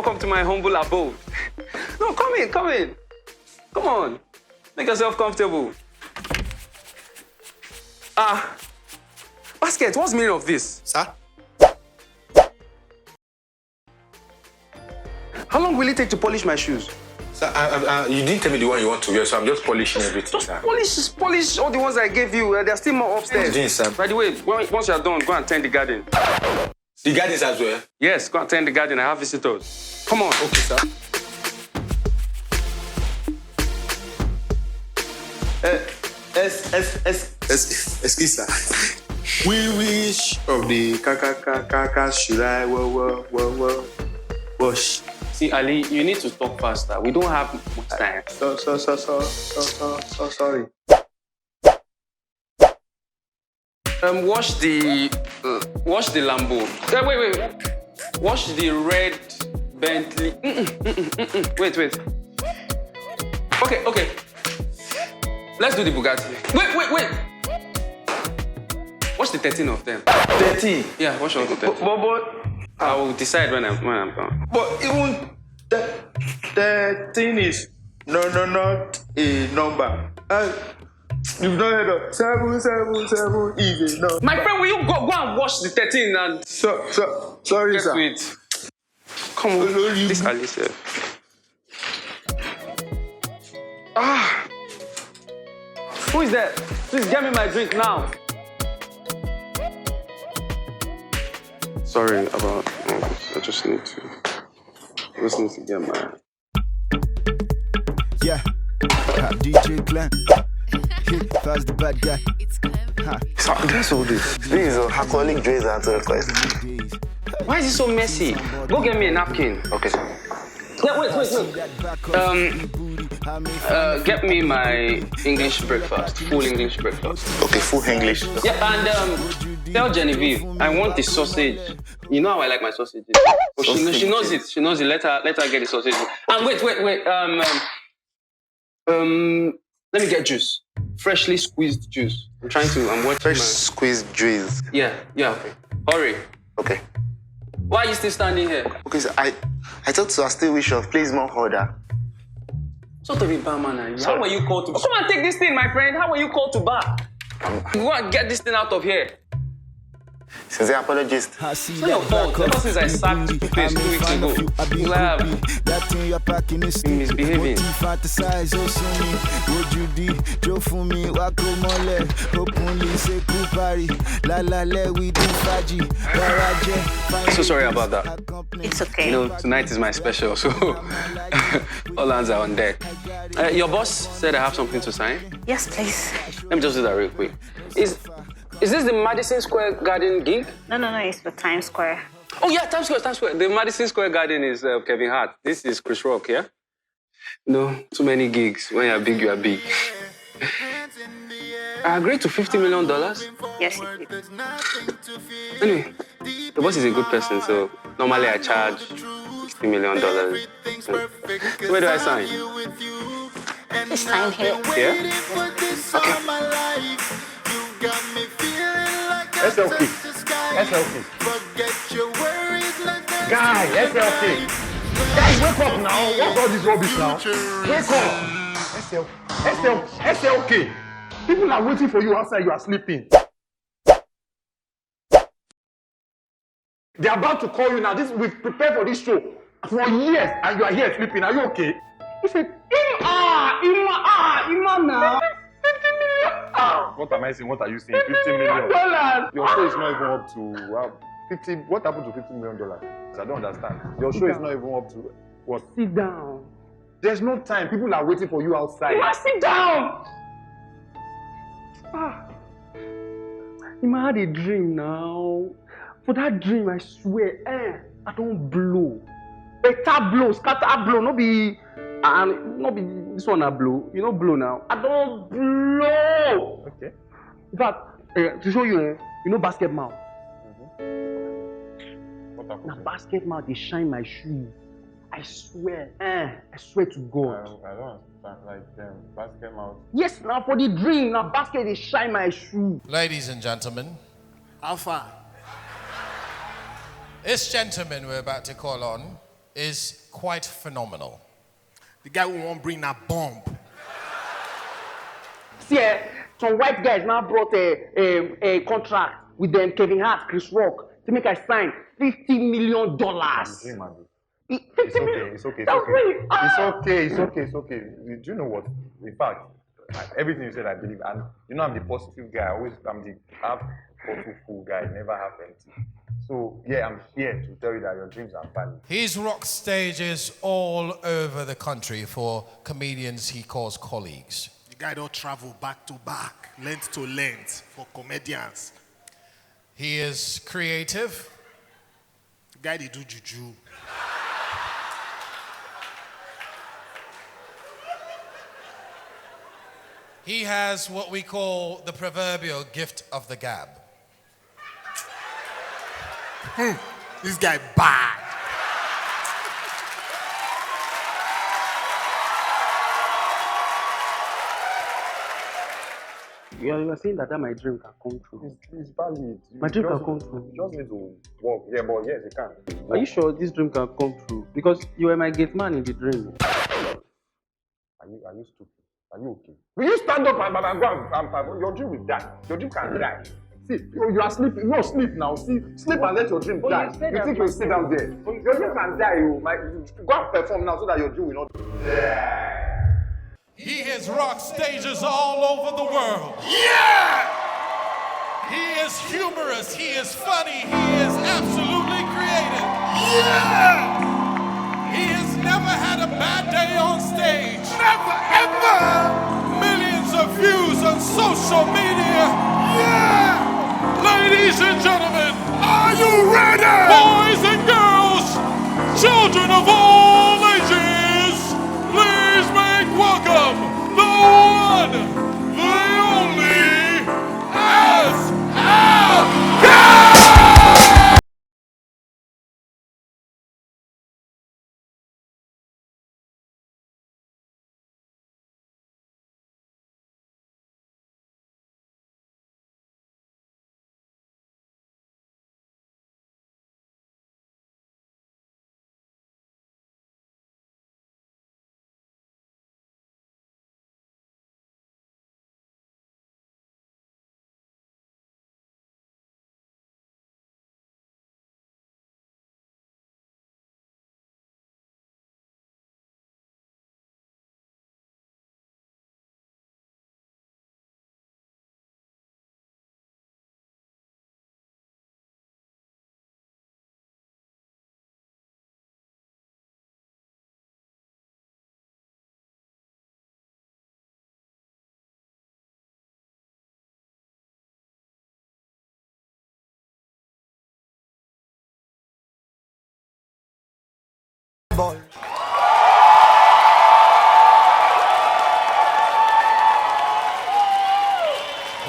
welcome to my humble abode. No, come in. Come on. Make yourself comfortable. Basket, what's the meaning of this? Sir? How long will it take to polish my shoes? Sir, you didn't tell me the one you want to wear, so I'm just polishing everything, sir. Polish all the ones I gave you. There are still more upstairs. Yes, sir. By the way, once you're done, go and tend the garden. The gardens as well? Yes, go and tend the garden. I have visitors. Come on. Okay, sir. Excuse, sir. We wish of the kaka should I wash. See, Ali, you need to talk faster. We don't have much time. Sorry. Wash the Lambo. Wait. Wash the red Bentley. Wait. Okay. Let's do the Bugatti. Wait. Wash the 13 of them. 13? Yeah, wash all the 13. But I will decide when I'm done. But even the thing is not a number. You've not heard of 777 is a number. My friend, will you go and wash the 13 and... Sorry, just sir. wait. Come on, this Alice. Who is there? Please get me my drink now. Sorry about this. I just need to get my... Yeah, DJ Glenn. That's the bad guy. So, guess all this? This is a alcoholic Dre's answer request. Why is it so messy? Go get me a napkin. Okay, sir. Yeah, wait. Get me my English breakfast, full English breakfast. Okay, full English. Yeah, and tell Genevieve, I want the sausage. You know how I like my sausages. Oh, she knows it. She knows it. Let her get the sausage. And wait. Let me get juice. Freshly squeezed juice. I'm watching Fresh squeezed Dre's. Yeah, okay. Hurry. Okay. Why are you still standing here? Okay, so I thought so I still wish of please more order. Sort of a barman are you? How were you called to... Come and take this thing, my friend. How were you called to bar? Go and get this thing out of here. Sincere apologist. It's not your fault. Ever since I sacked the place 2 weeks ago, you have been misbehaving. I'm so sorry about that. It's okay. You know, tonight is my special, so all hands are on deck. Your boss said I have something to sign. Yes, please. Let me just do that real quick. Is this the Madison Square Garden gig? No, it's the Times Square. Oh, yeah, Times Square. The Madison Square Garden is Kevin Hart. This is Chris Rock, yeah? No, too many gigs. When you're big, you are big. I agreed to $50 million. Yes, you did. Anyway, the boss is a good person, so normally I charge $60 million. So where do I sign? Please sign here. Here? Okay. SLK. Guy, SLK. Guys, wake up now. What's all this rubbish now? Wake up. SLK. People are waiting for you outside. You are sleeping. They are about to call you now. We've prepared for this show for years, and you are here sleeping. Are you okay? He said, Ima now. What am I saying? What are you saying? $50 million. Your show is not even up to 50. What happened to $50 million? I don't understand. Your show is not even up to what? Sit down. There's no time. People are waiting for you outside. You must sit down. Ima had a dream now. For that dream, I swear, I don't blow. Better blow, scatter blow, not be this one I blow. You know blow now. I don't blow. Okay. In fact, to show you, you know basket mouth. What happened? Now basket mouth, they shine my shoes. I swear, I swear to God. I don't understand, like basket mouth. Yes, now for the dream, now basket, they shine my shoes. Ladies and gentlemen, How far? this gentleman we're about to call on is quite phenomenal. The guy who won't bring a bomb. See, some white guys now brought a contract with them, Kevin Hart, Chris Rock, to make us sign $50 million. It's okay. It's okay. Do you know what? In fact, everything you said, I believe. And you know, I'm the positive guy. I'm the half bottle full guy, never half empty. So, yeah, I'm here to tell you that your dreams are valid. He's rocked stages all over the country for comedians he calls colleagues. The guy don't travel back to back, length to length for comedians. He is creative. The guy they do juju. He has what we call the proverbial gift of the gab. This guy bad. You are saying that my dream can come true. It's valid. My dream can come true. You just need to work. Yeah, but yes, it can. Are you sure this dream can come true? Because you were my gate man in the dream. Are you stupid? Are you okay? Will you stand up and go and your dream will die? Your dream can die. See, you are sleeping. No, sleep now. See, sleep and let your dream die. You think you'll sit down there? Your dream can die. Go and perform now so that your dream will not die. He has rocked stages all over the world. Yeah! He is humorous. He is funny. He is absolutely creative. Yeah! He has never had a bad day on stage. Never, ever! Millions of views on social media. Yeah! Ladies and gentlemen, are you ready? Boys and girls, children of all ages, please make welcome the one, the only, SLK!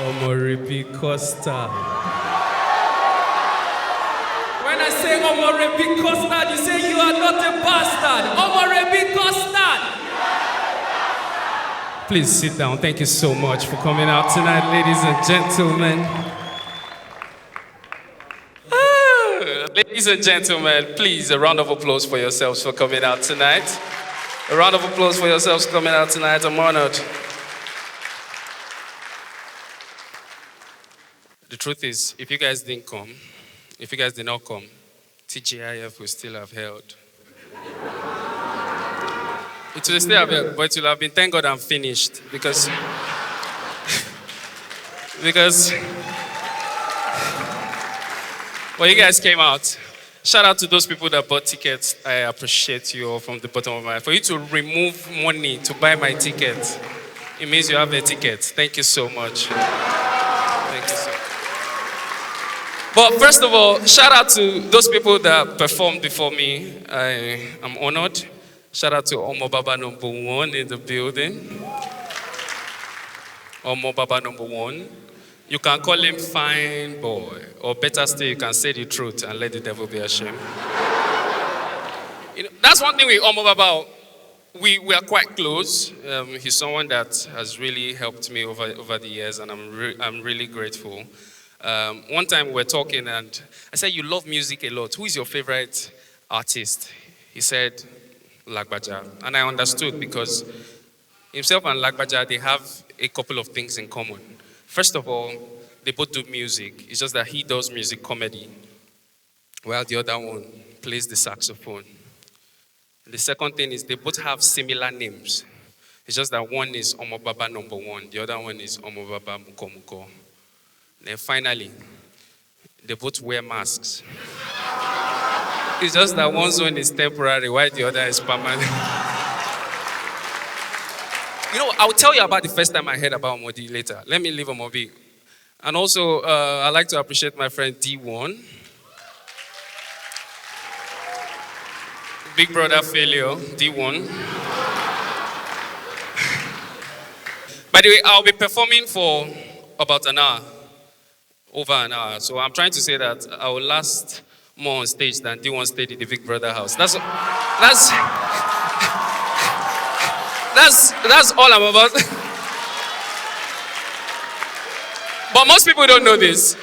Omoribi Costa. When I say Omoribi Costa, you say you are not a bastard. Omoribi Costa. Please sit down. Thank you so much for coming out tonight, ladies and gentlemen. Ladies and gentlemen, please, a round of applause for yourselves for coming out tonight. A round of applause for yourselves coming out tonight. I'm honored. The truth is, if you guys did not come, TGIF will still have held. It will still have held, but it will have been, thank God I'm finished, because well, you guys came out. Shout out to those people that bought tickets. I appreciate you all from the bottom of my heart. For you to remove money to buy my ticket, it means you have a ticket. Thank you so much. Thank you so much. But first of all, shout out to those people that performed before me. I am honored. Shout out to Omo Baba number 1 in the building. Omo Baba number 1. You can call him fine boy, or better still, you can say the truth and let the devil be ashamed. You know, that's one thing with Omo Baba. We are quite close. He's someone that has really helped me over the years, and I'm really grateful. One time we were talking, and I said, "You love music a lot. Who is your favorite artist?" He said, Lagbaja. And I understood because himself and Lagbaja, they have a couple of things in common. First of all, they both do music. It's just that he does music comedy, while the other one plays the saxophone. The second thing is they both have similar names. It's just that one is Omobaba number 1, the other one is Omobaba Muko Muko. Then finally, they both wear masks. It's just that one's one is temporary, while the other is permanent. You know, I'll tell you about the first time I heard about Omodi later. Let me leave Omobi. And also, I'd like to appreciate my friend D1. Big brother failure, D1. By the way, I'll be performing for about an hour, over an hour. So I'm trying to say that I will last more on stage than D1 stayed in the Big Brother house. That's all I'm about. But most people don't know this.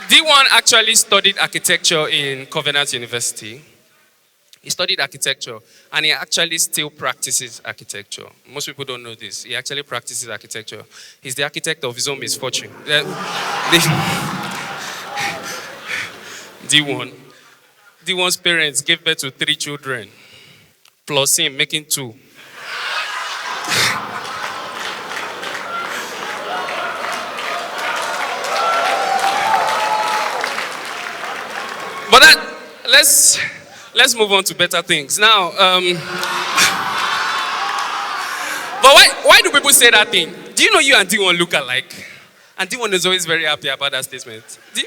D1 actually studied architecture in Covenant University. He studied architecture, and he actually still practices architecture. Most people don't know this. He actually practices architecture. He's the architect of his own misfortune. D1's parents gave birth to 3 children, plus him making 2. But let's move on to better things. Now, but why do people say that thing? Do you know you and D1 look alike? And D1 is always very happy about that statement. Do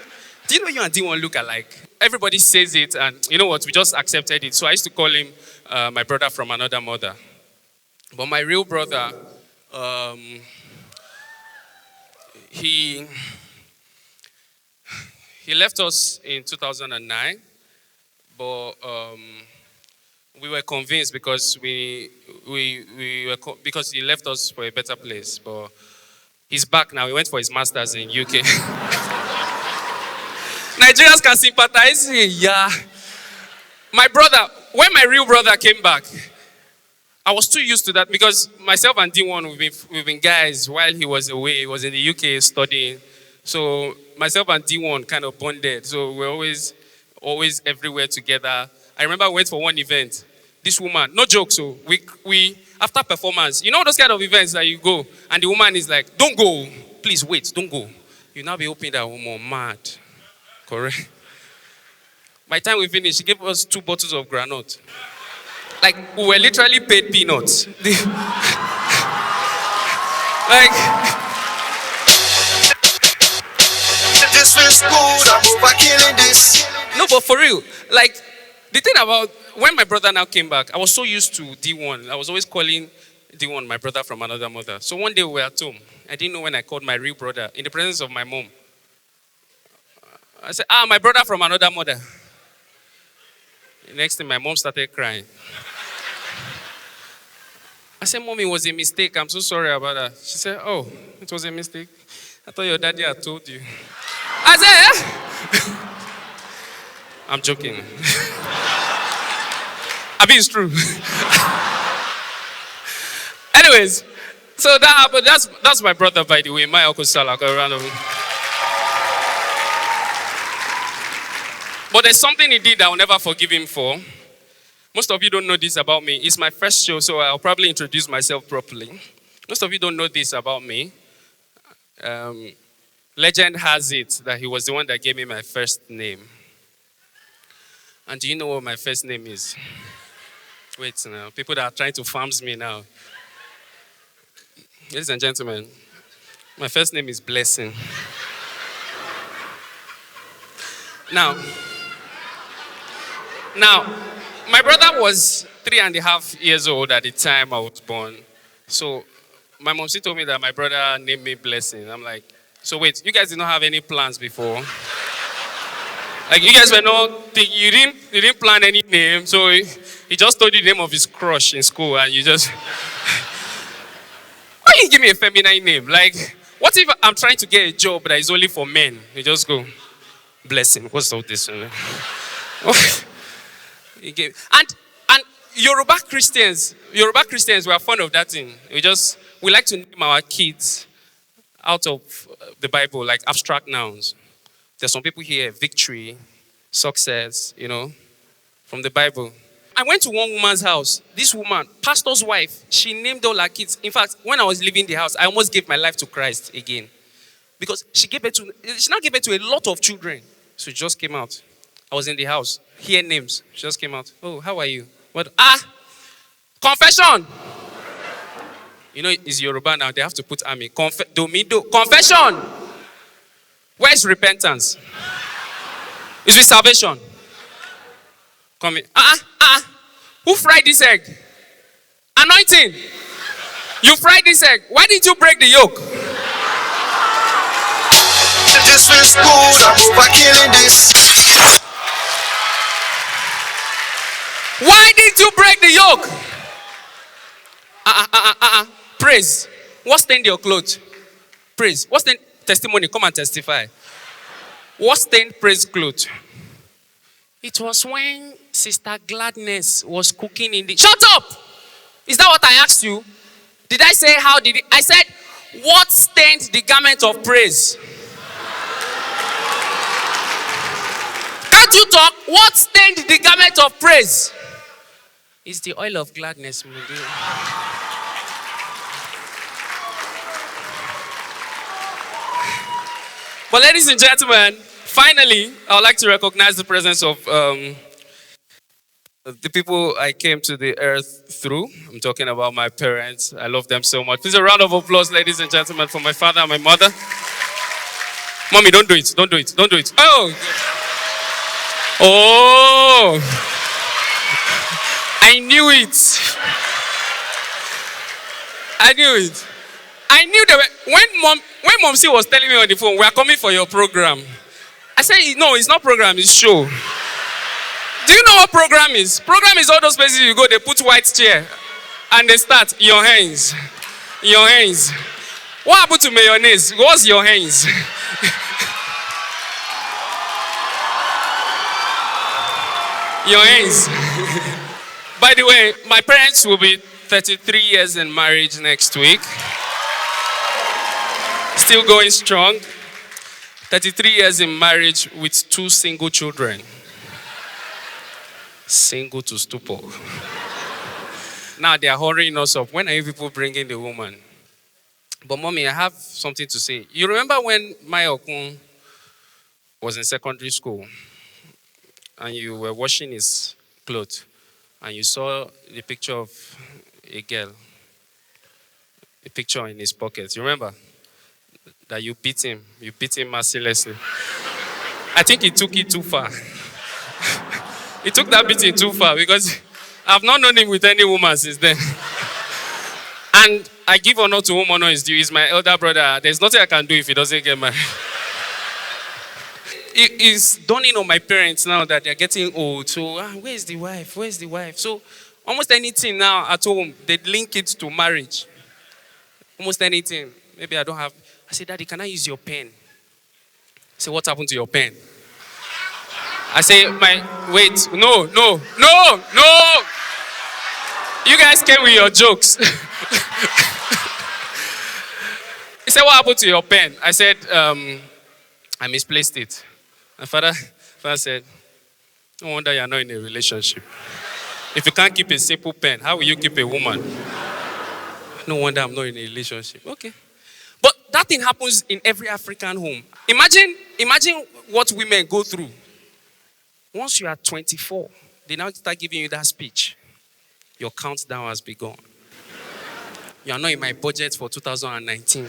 you know you and D1 look alike? Everybody says it, and you know what? We just accepted it. So I used to call him my brother from another mother. But my real brother, he left us in 2009, but we were convinced because because he left us for a better place. But he's back now. He went for his master's in UK. Nigerians can sympathize. Yeah. My brother, when my real brother came back, I was too used to that because myself and D1, we've been guys while he was away. He was in the UK studying. So myself and D1 kind of bonded. So we're always everywhere together. I remember I went for one event. This woman, no joke, so we after performance, you know those kind of events that you go, and the woman is like, don't go, please wait, don't go. You now be hoping that woman mad. Correct? By the time we finished, she gave us 2 bottles of granite. Like, we were literally paid peanuts. Like, this is good, I'm over killing this. No, but for real, like, the thing about when my brother now came back, I was so used to D1. I was always calling D1 my brother from another mother. So one day we were at home. I didn't know when I called my real brother in the presence of my mom. I said, my brother from another mother. The next thing, my mom started crying. I said, Mom, it was a mistake. I'm so sorry about that. She said, oh, it was a mistake. I thought your daddy had told you. I said, I'm joking. I mean, it's true. Anyways, so that happened. That's my brother, by the way, my uncle Salah. But there's something he did that I'll never forgive him for. Most of you don't know this about me. It's my first show, so I'll probably introduce myself properly. Most of you don't know this about me. Legend has it that he was the one that gave me my first name. And do you know what my first name is? Wait now, people that are trying to farms me now. Ladies and gentlemen, my first name is Blessing. Now, my brother was 3.5 years old at the time I was born. So my mom, she told me that my brother named me Blessing. I'm like, so wait, you guys did not have any plans before? Like you guys were not, you didn't plan any name, so he just told you the name of his crush in school and you just, why didn't you give me a feminine name? Like, what if I'm trying to get a job that is only for men? You just go, Blessing, what's all this? And Yoruba Christians were fond of that thing. We like to name our kids out of the Bible, like abstract nouns. There's some people here, victory, success, from the Bible. I went to one woman's house. This woman, pastor's wife, she named all her kids. In fact, when I was leaving the house, I almost gave my life to Christ again. Because she now gave birth to a lot of children. So she just came out. I was in the house. Hear names. She just came out. Oh, how are you? What? Confession. It's Yoruba now. They have to put army. Domido. Confession. Where's repentance? Is with salvation. Come here. Who fried this egg? Anointing. You fried this egg. Why didn't you break the yolk? This feels good, I'm over killing this. Why did you break the yoke? Praise. What stained your clothes? Praise. What stained testimony? Come and testify. What stained praise clothes? It was when Sister Gladness was cooking in the... Shut up! Is that what I asked you? Did I say how did it... I said, what stained the garment of praise? Can't you talk? What stained the garment of praise? It's the oil of gladness. But ladies and gentlemen, finally, I would like to recognize the presence of the people I came to the earth through. I'm talking about my parents. I love them so much. Please a round of applause, ladies and gentlemen, for my father and my mother. Mommy, don't do it. Don't do it. Don't do it. Oh, I knew it. I knew it. I knew that when Momsi was telling me on the phone, we are coming for your program. I said, no, it's not program, it's show. Do you know what program is? Program is all those places you go, they put white chair and they start, your hands. Your hands. What happened to mayonnaise? What's your hands? Your hands. By the way, my parents will be 33 years in marriage next week. Still going strong. 33 years in marriage with 2 single children. Single to stupor. Now they are hurrying us up. When are you people bringing the woman? But mommy, I have something to say. You remember when Mayokun was in secondary school and you were washing his clothes and you saw the picture of a girl, a picture in his pocket. You remember? That you beat him mercilessly. I think he took it too far. He took that beating too far because I've not known him with any woman since then. And I give honor to whom honor is due. He's my elder brother. There's nothing I can do if he doesn't get married. It's dawning on my parents now that they're getting old. So, where's the wife? Where's the wife? So, almost anything now at home, they link it to marriage. Almost anything. Maybe I don't have... I said, Daddy, can I use your pen? I said, what happened to your pen? I say, wait, no. You guys came with your jokes. He said, what happened to your pen? I said, I misplaced it. My father said, no wonder you're not in a relationship. If you can't keep a simple pen, how will you keep a woman? No wonder I'm not in a relationship. Okay. But that thing happens in every African home. Imagine what women go through. Once you are 24, they now start giving you that speech. Your countdown has begun. You are not in my budget for 2019.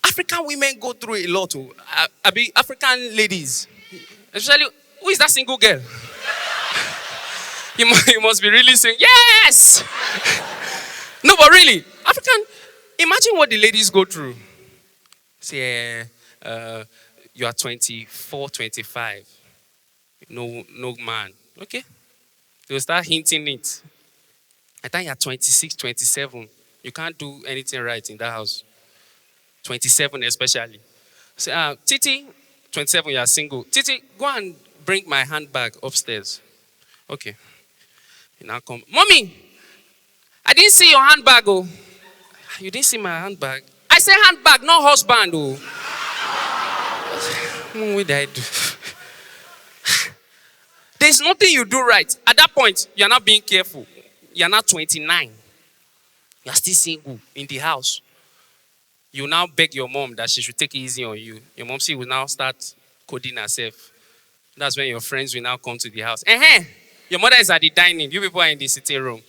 African women go through a lot. African ladies. Especially, who is that single girl? You must be really saying, yes! No, but really, imagine what the ladies go through. Say, you are 24, 25. No man. Okay? They'll start hinting it. I think you're 26, 27. You can't do anything right in that house. 27 especially. Say, Titi, 27, you are single. Titi, go and bring my handbag upstairs. Okay. You now come, Mommy, I didn't see your handbag, oh. You didn't see my handbag? I said handbag, not husband, oh. What did I do? There's nothing you do right. At that point, you're not being careful. You're not 29. You're still single in the house. You now beg your mom that she should take it easy on you. Your mom will now start coding herself. That's when your friends will now come to the house. Your mother is at the dining. You people are in the sitting room.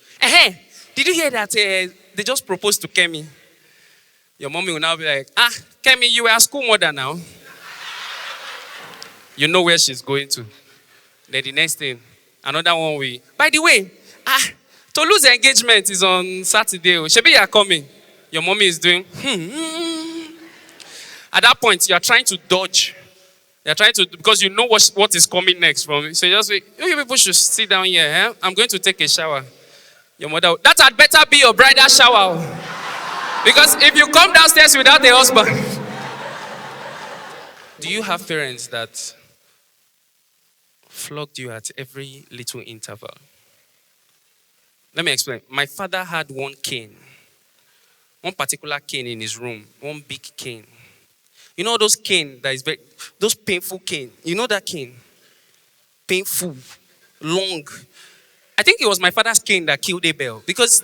Did you hear that they just proposed to Kemi? Your mommy will now be like, Kemi, you were a school mother now. You know where she's going to. Then the next thing, another one way. By the way, Tolu's engagement is on Saturday. Shebi, you are coming. Your mommy is doing, At that point, you are trying to dodge. You are trying to, because you know what is coming next from it. So you just say, you people should sit down here. Eh? I'm going to take a shower. Your mother, that had better be your bridal shower. Because if you come downstairs without a husband. Do you have parents that flogged you at every little interval? Let me explain. My father had one cane. One particular cane in his room. One big cane. You know those cane that is very, those painful cane. You know that cane? Painful. Long. I think it was my father's cane that killed Abel. Because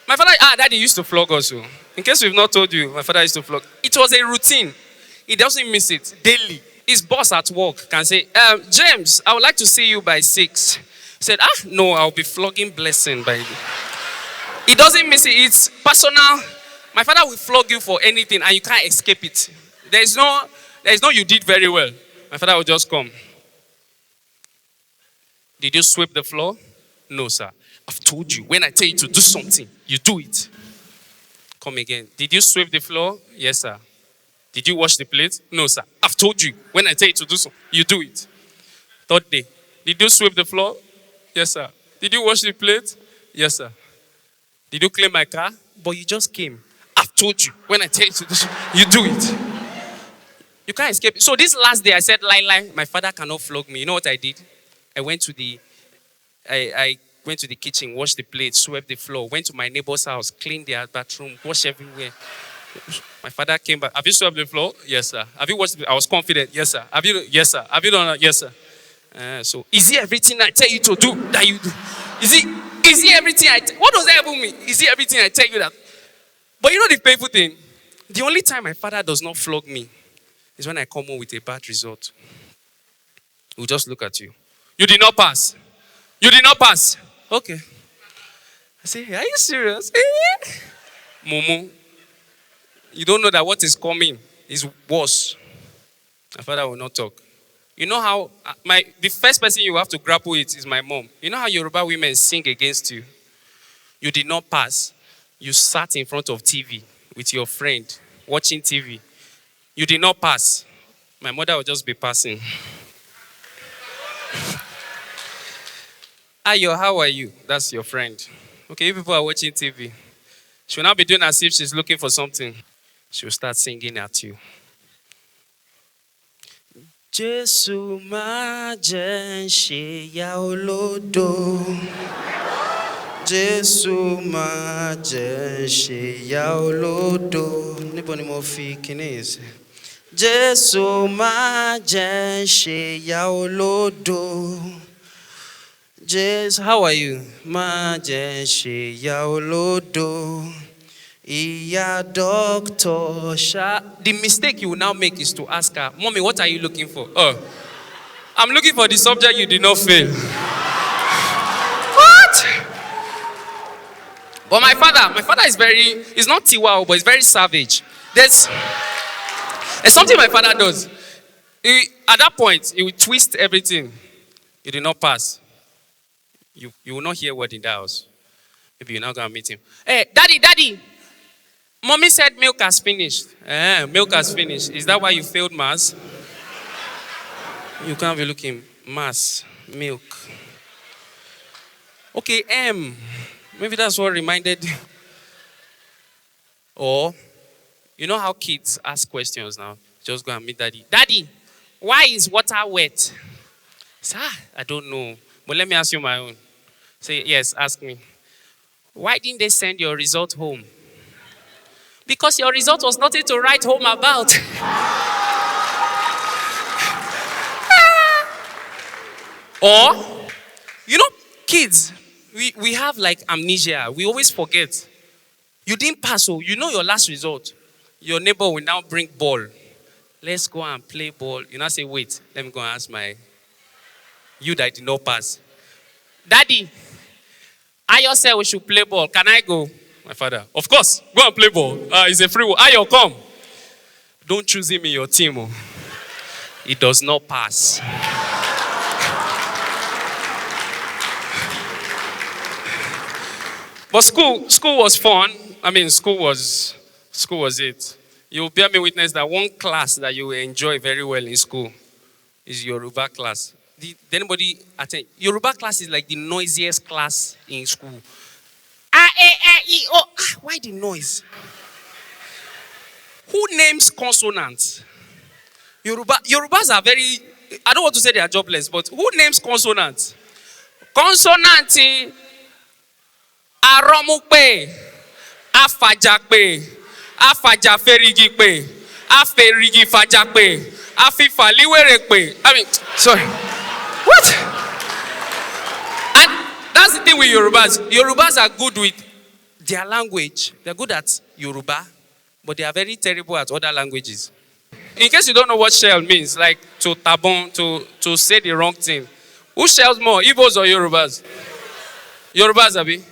my father, daddy used to flog also. In case we've not told you, my father used to flog. It was a routine. He doesn't miss it daily. His boss at work can say, James, I would like to see you by 6. He said, no, I'll be flogging Blessing by. He doesn't miss it. It's personal. My father will flog you for anything and you can't escape it. There's no you did very well. My father will just come. Did you sweep the floor? No, sir. I've told you, when I tell you to do something, you do it. Come again. Did you sweep the floor? Yes, sir. Did you wash the plate? No, sir. I've told you, when I tell you to do something, you do it. Third day. Did you sweep the floor? Yes, sir. Did you wash the plate? Yes, sir. Did you clean my car? But you just came. I've told you, when I tell you to do something, you do it. You can't escape it. So this last day, I said, lie, my father cannot flog me. You know what I did? I went to the kitchen, washed the plate, swept the floor, went to my neighbor's house, cleaned their bathroom, washed everywhere. My father came back. Have you swept the floor? Yes, sir. Have you washed I was confident. Yes, sir. Have you? Yes, sir. Have you done that? Yes, sir. So, is it everything I tell you to do that you do? Is it everything what does that even mean? Is it everything I tell you that? But you know the painful thing? The only time my father does not flog me is when I come home with a bad result. He'll just look at you. You did not pass. You did not pass. Okay. I say, are you serious? Momo, you don't know that what is coming is worse. My father will not talk. You know how, the first person you have to grapple with is my mom. You know how Yoruba women sing against you? You did not pass. You sat in front of TV with your friend, watching TV. You did not pass. My mother will just be passing. Ayo, how are you? That's your friend. Okay, you people are watching TV. She will not be doing as if she's looking for something. She will start singing at you. Jesu ma jẹ́ ṣe ya olódo. Jesu ma jẹ́ ṣe ya olódo. Níbo ni mo fi kíní yìí sí? Jesu ma jẹ́ ṣe ya olódo. Jesus, how are you? Ma jẹ́ ṣe ya olódo. Iya doctor sha. The mistake you will now make is to ask her, Mommy, what are you looking for? I'm looking for the subject you did not fail. What? But my father is he's not Tiwa, but he's very savage. There's something my father does. At that point, he will twist everything. You did not pass. You will not hear word in the house. Maybe you're not going to meet him. Hey, daddy. Mommy said milk has finished. Milk has finished. Is that why you failed maths? You can't be looking. Maths, milk. Okay, maybe that's what reminded you. Or You know how kids ask questions now? Just go and meet daddy. Daddy, why is water wet? Say, I don't know. But let me ask you my own. Say, yes, ask me. Why didn't they send your result home? Because your result was nothing to write home about. Or, you know, kids, we have like amnesia. We always forget. You didn't pass, so you know your last result. Your neighbor will now bring ball. Let's go and play ball. You now say, wait, let me go and ask you that did not pass. Daddy, Ayo said we should play ball. Can I go? My father, of course, go and play ball. It's a free one. Ayo, come. Don't choose him in your team. Oh. He does not pass. But school was fun. I mean, school was it. You'll bear me witness that one class that you enjoy very well in school is Yoruba class. Did anybody attend? Yoruba class is like the noisiest class in school. Why the noise? Who names consonants? Yorubas are very, I don't want to say they are jobless, but who names consonants? Consonanti, aromupe, afajakpe, afajaferigikpe, aferigifajakpe, afifaliwerekpe. I mean, sorry. What? And that's the thing with Yorubas. Yorubas are good with their language. They're good at Yoruba, but they are very terrible at other languages. In case you don't know what shell means, like to tabon, to say the wrong thing. Who shells more, Igbos or Yorubas? Yorubas, Abi.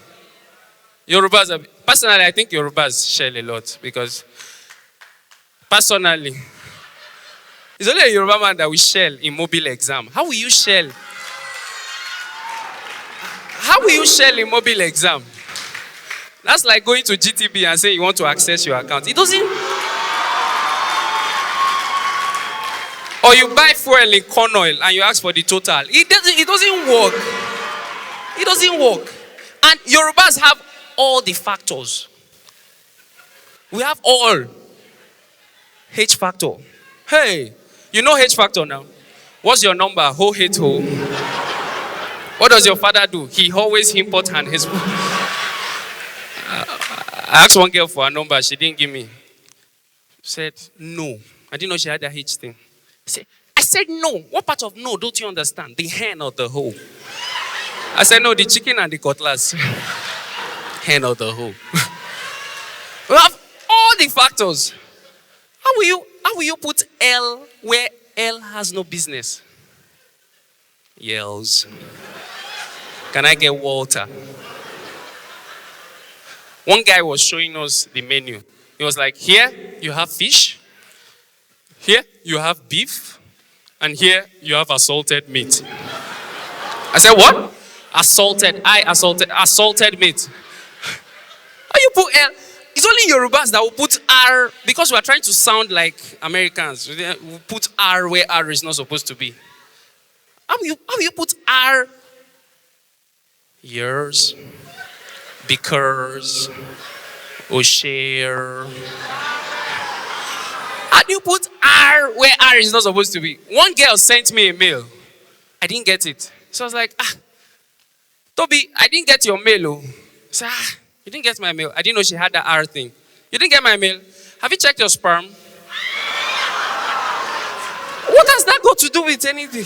Yorubas, Abi. Personally, I think Yorubas shell a lot because personally, it's only a Yoruba man that will shell in mobile exam. How will you shell? How will you shell in mobile exam? That's like going to GTB and saying you want to access your account. It doesn't. Or you buy fuel in corn oil and you ask for the total. It doesn't work. It doesn't work. And Yorubas have all the factors. We have all. H factor. Hey, you know H factor now. What's your number? Ho, hate, ho. What does your father do? He always import and his. I asked one girl for a number. She didn't give me. Said no. I didn't know she had that H thing. I said no. What part of no don't you understand? The hen or the hoe? I said no, the chicken and the cutlass. Hen or the hoe? We have all the factors. How will you put L where L has no business? Yells. Can I get water? One guy was showing us the menu. He was like, here you have fish. Here you have beef. And here you have assaulted meat. I said, what? Assaulted meat. How you put L? It's only Yorubas that will put R because we are trying to sound like Americans. We put R where R is not supposed to be. How will you put R? Yours, because, or share. How do you put R where R is not supposed to be? One girl sent me a mail. I didn't get it. So I was like, Toby, I didn't get your mail. Oh. So, you didn't get my mail. I didn't know she had that R thing. You didn't get my mail. Have you checked your sperm? What does that got to do with anything?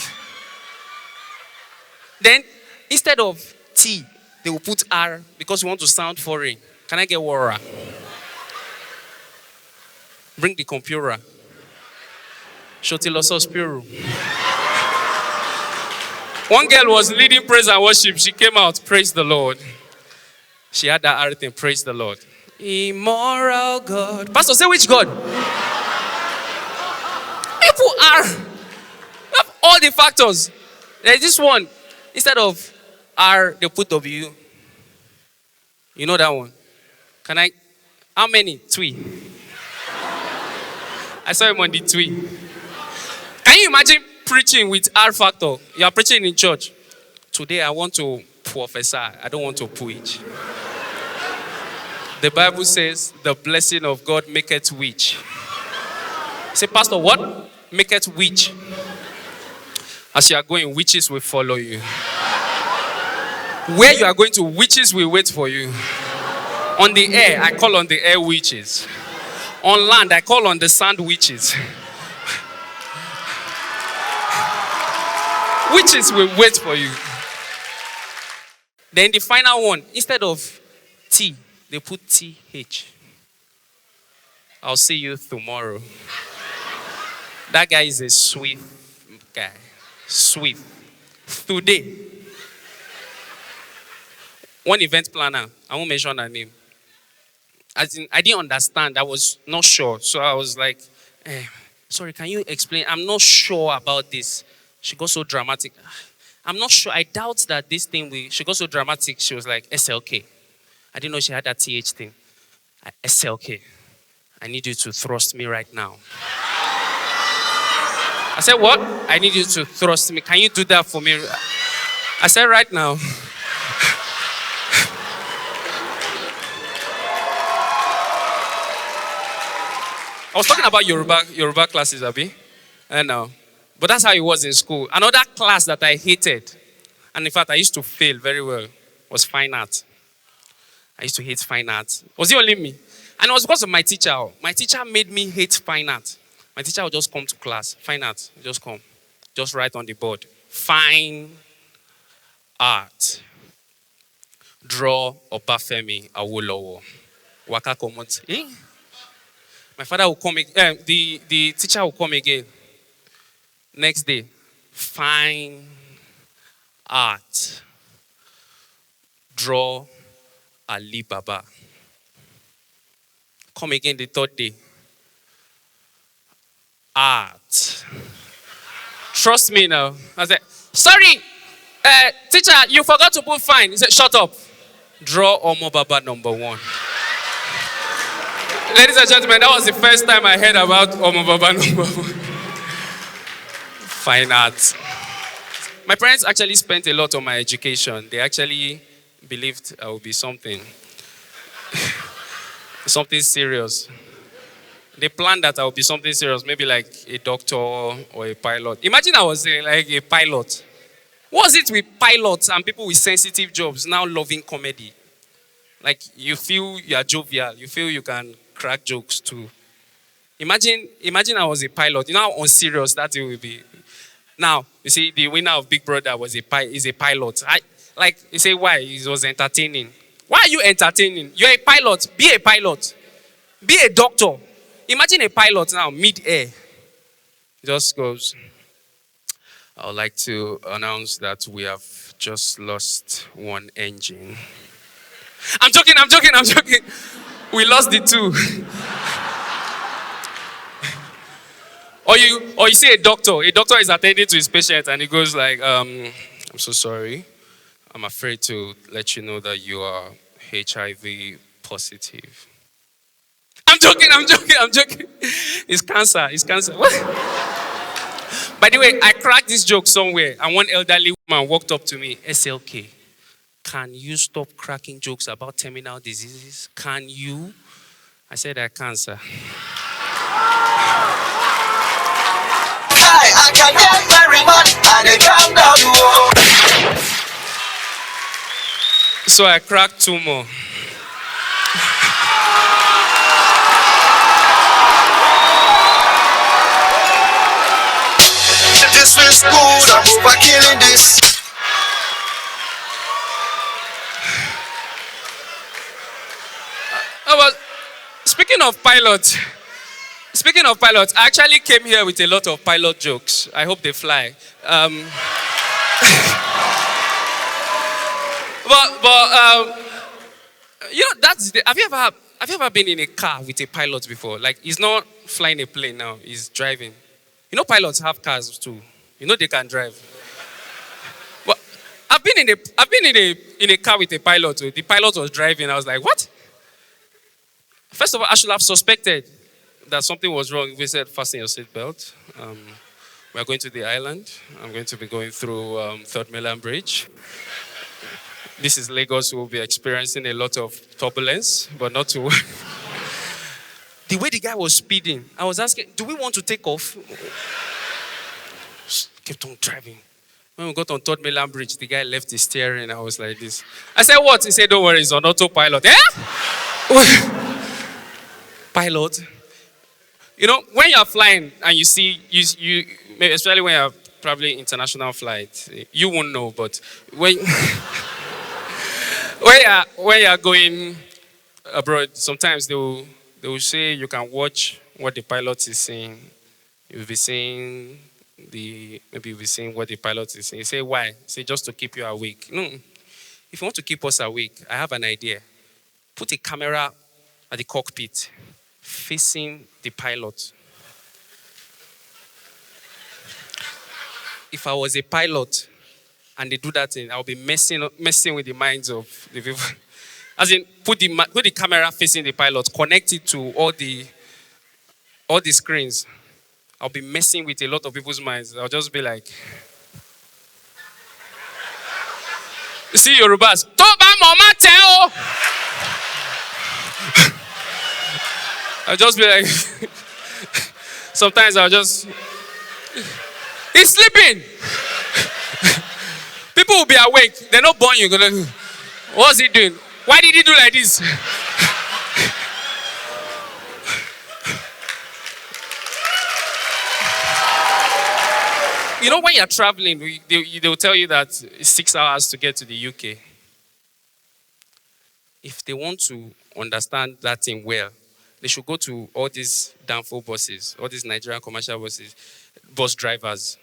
Then, instead of T, they will put R because we want to sound foreign. Can I get Wara? Bring the computer. Shotilosos Piru. One girl was leading praise and worship. She came out, praise the Lord. She had that R thing, praise the Lord. Immoral God. Pastor, say which God? You put R. You have all the factors. There's this one. Instead of R, they put W. You know that one? Can I? How many? Three. I saw him on the tweet. Can you imagine preaching with R factor? You are preaching in church. Today I want to prophesy. I don't want to preach. The Bible says, the blessing of God maketh rich. Say, Pastor, what? Maketh rich. As you are going, witches will follow you. Where you are going to, witches will wait for you. On the air, I call on the air witches. On land, I call on the sand witches. Witches will wait for you. Then the final one, instead of T, they put TH. I'll see you tomorrow. That guy is a sweet guy. Sweet. Today. One event planner, I won't mention her name. I didn't understand. I was not sure. So I was like, sorry, can you explain? I'm not sure about this. She got so dramatic. I'm not sure. I doubt that this thing she got so dramatic. She was like, SLK. I didn't know she had that TH thing. SLK. I need you to thrust me right now. I said, what? I need you to thrust me. Can you do that for me? I said, right now. I was talking about Yoruba classes, Abi. I know. But that's how it was in school. Another class that I hated, and in fact I used to fail very well, was fine art. I used to hate fine art. Was it only me? And it was because of my teacher. My teacher made me hate fine art. My teacher would just come to class. Fine art, just come. Just write on the board. Fine art. Draw Obafemi Awolowo. Waka komot. My father will come again. The teacher will come again. Next day. Fine art. Draw Ali Baba. Come again the third day. Art. Trust me now. I said, sorry, teacher, you forgot to put fine. He said, shut up. Draw Omo Baba number 1. Ladies and gentlemen, that was the first time I heard about Omo Baba number 1. Fine art. My parents actually spent a lot on my education. They actually believed I would be something. Something serious. They planned that I would be something serious, maybe like a doctor or a pilot. Imagine I was like a pilot. What's it with pilots and people with sensitive jobs now loving comedy? Like you feel you are jovial, you feel you can crack jokes too. Imagine I was a pilot. You know how unserious that it will be. Now, you see, the winner of Big Brother is a pilot. You say why? He was entertaining. Why are you entertaining? You're a pilot. Be a pilot. Be a doctor. Imagine a pilot now, mid-air. Just goes, I would like to announce that we have just lost one engine. I'm joking. We lost the 2. Or you see a doctor is attending to his patient and he goes like, I'm so sorry. I'm afraid to let you know that you are HIV positive. I'm joking. It's cancer. What? By the way, I cracked this joke somewhere and one elderly woman walked up to me, SLK, can you stop cracking jokes about terminal diseases? Can you? I said, I can't, sir. I can get very much and they calm down. So I cracked 2 more. This is good, I'm over killing this. Speaking of pilots, I actually came here with a lot of pilot jokes. I hope they fly. Have you ever been in a car with a pilot before? Like, he's not flying a plane now, he's driving. You know pilots have cars too. You know they can drive. But I've been in a car with a pilot. The pilot was driving. I was like, what? First of all, I should have suspected that something was wrong. We said, fasten your seatbelt. We are going to the island. I'm going to be going through Third Mainland Bridge. This is Lagos. We'll be experiencing a lot of turbulence, but not to. The way the guy was speeding, I was asking, do we want to take off? Kept on driving. When we got on Third Mainland Bridge, the guy left the steering. I was like this. I said, what? He said, don't worry, it's on autopilot. Eh? Pilot? You know, when you're flying and you see, you especially when you're probably international flight, you won't know, but when, when you're going abroad, sometimes they will say you can watch what the pilot is saying. You'll be saying maybe you'll be saying what the pilot is saying. You say, why? Say, just to keep you awake. No. If you want to keep us awake, I have an idea. Put a camera at the cockpit facing the pilot. If I was a pilot and they do that thing, I'll be messing with the minds of the people. As in, put the camera facing the pilot, connect it to all the screens. I'll be messing with a lot of people's minds. I'll just be like, you see Yorubas, Toba mama teo. I'll just be like, sometimes I'll just, he's sleeping. People will be awake. They're not born you. What's he doing? Why did he do like this? You know, when you're traveling, they'll tell you that it's 6 hours to get to the UK. If they want to understand that thing well, they should go to all these Danfo buses, all these Nigerian commercial buses, bus drivers.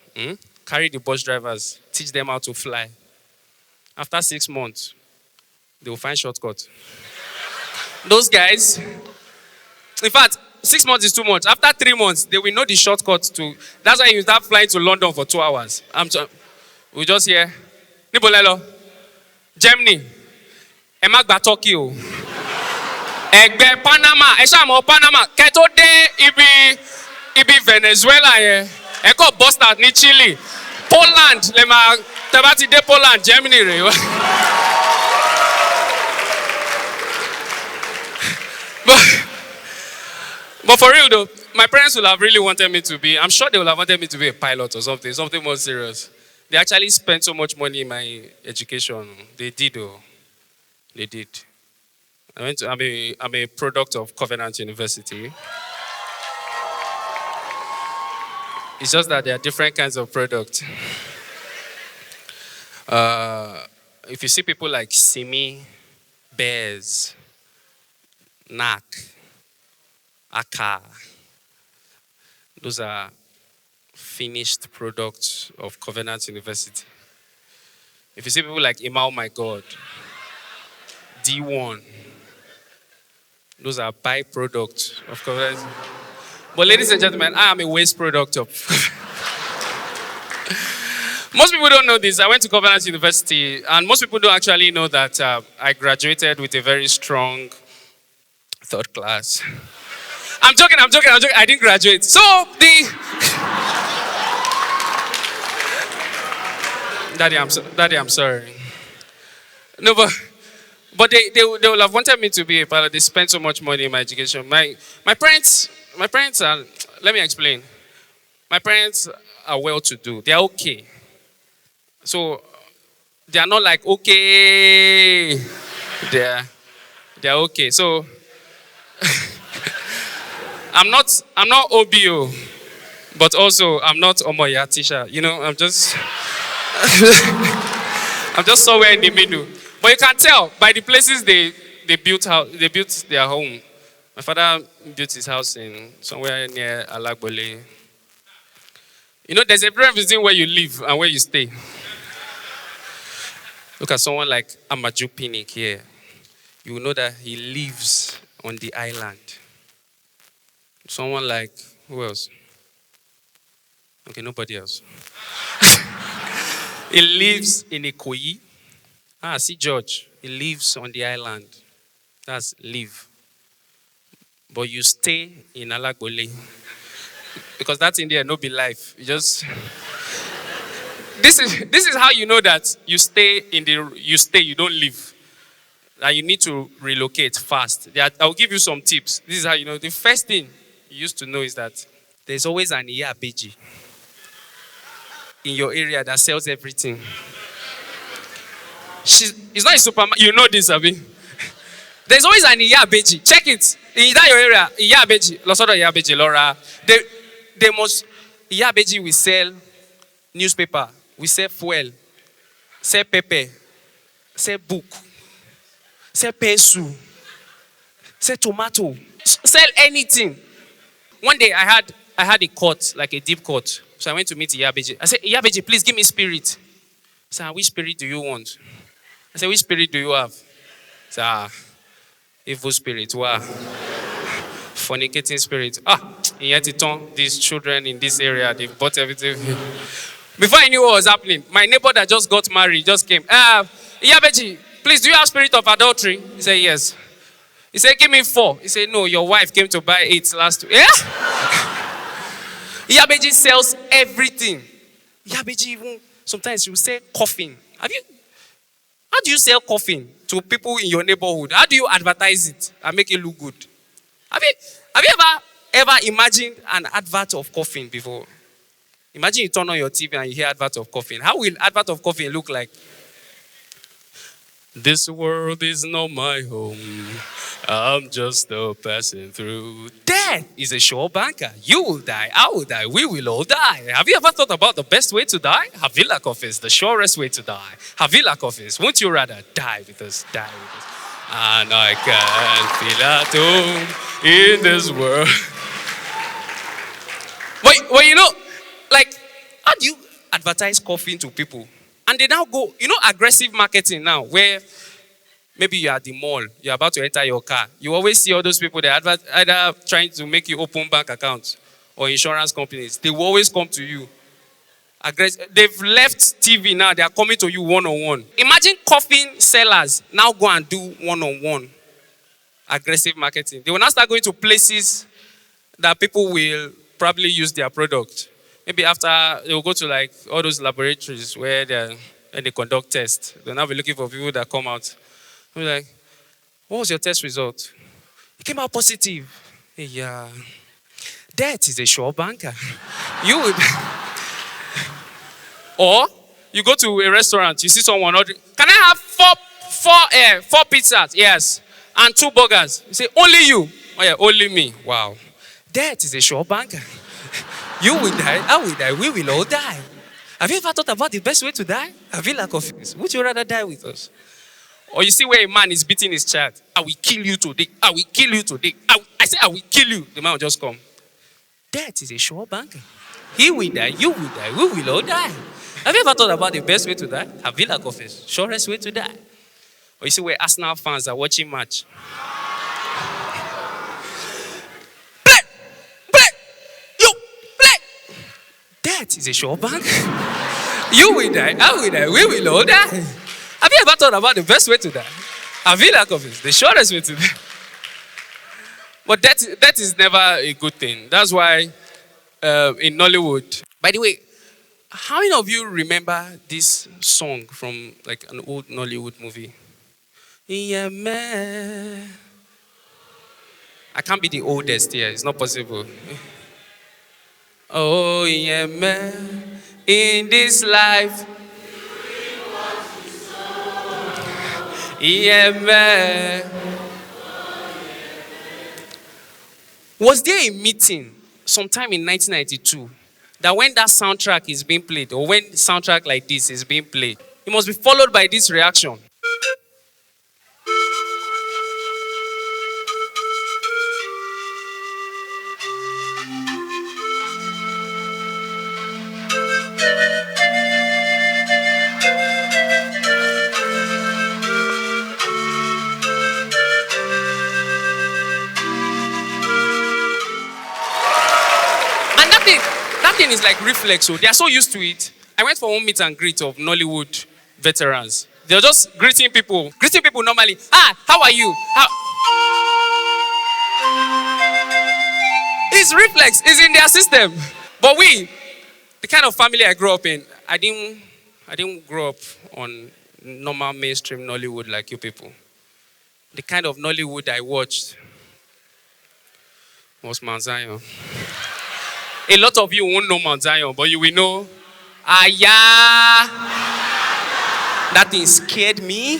Carry the bus drivers, teach them how to fly. After 6 months, they will find shortcuts. Those guys, in fact, 6 months is too much. After 3 months, they will know the shortcut to. That's why you start flying to London for 2 hours. We just hear, Nibolelo, Germany, Emagba Tokyo, Egbe Panama, Eshamo Panama, Keto de ibi Venezuela ye, Eko bust out ni Chile, Poland, lema tabati de Poland, Germany re. But for real though, my parents would have really wanted me to be, I'm sure they would have wanted me to be a pilot or something more serious. They actually spent so much money in my education. They did though. They did. I'm a product of Covenant University. It's just that there are different kinds of products. If you see people like Simi, Bears, Nak, Aka, those are finished products of Covenant University. If you see people like Imao My God, D1, those are byproducts of Covenant. But ladies and gentlemen, I am a waste product of. Most people don't know this. I went to Covenant University, and most people don't actually know that I graduated with a very strong third class. I'm joking. I didn't graduate. So Daddy, I'm sorry. No, but they will have wanted me to be a pilot. They spent so much money in my education. My parents are, let me explain. My parents are well-to-do. They are okay. So they are not like okay. They are okay. So I'm not OBO, but also I'm not Omoya Tisha. You know, I'm just somewhere in the middle. But you can tell by the places they built their home. My father built his house in somewhere near Alagbole. You know, there's a difference between where you live and where you stay. Look at someone like Amaju Pinnick here. You will know that he lives on the island. Someone like, who else? Okay, nobody else. He lives in Ikoyi. See George. He lives on the island. That's live. But you stay in Alagbole. Because that's in there, no be life. You just This is how you know that you stay, you don't leave. That you need to relocate fast. I'll give you some tips. This is how you know. The first thing you used to know is that there's always an Iyabeji in your area that sells everything. It's not a supermarket. You know this, Abi. There's always an Iyabeji. Check it. In that your area, Iyabeji, Losodo Iyabeji, Laura. They must, Iyabeji will sell newspaper, we sell fuel, sell pepper, sell book, sell pencil, sell tomato, sell anything. One day I had a cut, like a deep cut. So I went to meet Iyabeji. I said, Iyabeji, please give me spirit. I said, which spirit do you want? I said, which spirit do you have? I said, evil spirit. Wow. Fornicating spirit. These children in this area, they've bought everything. Before I knew what was happening, my neighbor that just got married just came. Iyabeji, please, do you have spirit of adultery? He said, yes. He said, give me 4. He said, no, your wife came to buy 8 last week. Yeah? Iyabeji sells everything. Iyabeji even, sometimes you say coffin. How do you sell coffin to people in your neighborhood? How do you advertise it and make it look good? Have you ever imagined an advert of coffin before? Imagine you turn on your TV and you hear advert of coffin. How will advert of coffin look like? This world is not my home. I'm just a passing through. Death is a sure banker. You will die, I will die, we will all die. Have you ever thought about the best way to die? Havila office, the surest way to die. Havila office, won't you rather die with us, die with us? And I can't feel at home in this world. Well, you know, like, how do you advertise coffin to people? And they now go, aggressive marketing now, where maybe you're at the mall, you're about to enter your car. You always see all those people, they're either trying to make you open bank accounts or insurance companies. They will always come to you. They've left TV now, they are coming to you one-on-one. Imagine coffin sellers now go and do one-on-one aggressive marketing. They will now start going to places that people will probably use their product. Maybe after, they will go to like all those laboratories where they conduct tests. They'll now be looking for people that come out. They'll be like, what was your test result? It came out positive. Yeah. That is a sure banker. You would... Or you go to a restaurant, you see someone ordering, can I have four pizzas? Yes. And 2 burgers. You say, only you. Oh yeah, only me. Wow. That is a sure banker. You will die, I will die, we will all die. Have you ever thought about the best way to die? Have you lack of this? Would you rather die with us? Or you see where a man is beating his child. I will kill you today. I will kill you today. I say I will kill you. The man will just come. That is a sure banker. He will die, you will die, we will all die. Have you ever thought about the best way to die? Have you lack of this? Surest way to die. Or you see where Arsenal fans are watching match. That is a sure bank. You will die, I will die, we will all die. Have you ever thought about the best way to die? Have you lack of it? The shortest way to die. But that is never a good thing. That's why in Nollywood. By the way, how many of you remember this song from like an old Nollywood movie? Yeah, man. I can't be the oldest here. It's not possible. Oh, yeah, man. In this life. Yeah, man. Was there a meeting sometime in 1992 that when that soundtrack is being played, or when soundtrack like this is being played, it must be followed by this reaction? That thing is like reflex, so they are so used to it. I went for one meet and greet of Nollywood veterans. They're just greeting people normally. How are you? It's reflex, it's in their system. But the kind of family I grew up in, I didn't I didn't grow up on normal mainstream Nollywood like you people. The kind of Nollywood I watched was Mount Zion. A lot of you won't know Mount Zion, but you will know, Aya. That thing scared me.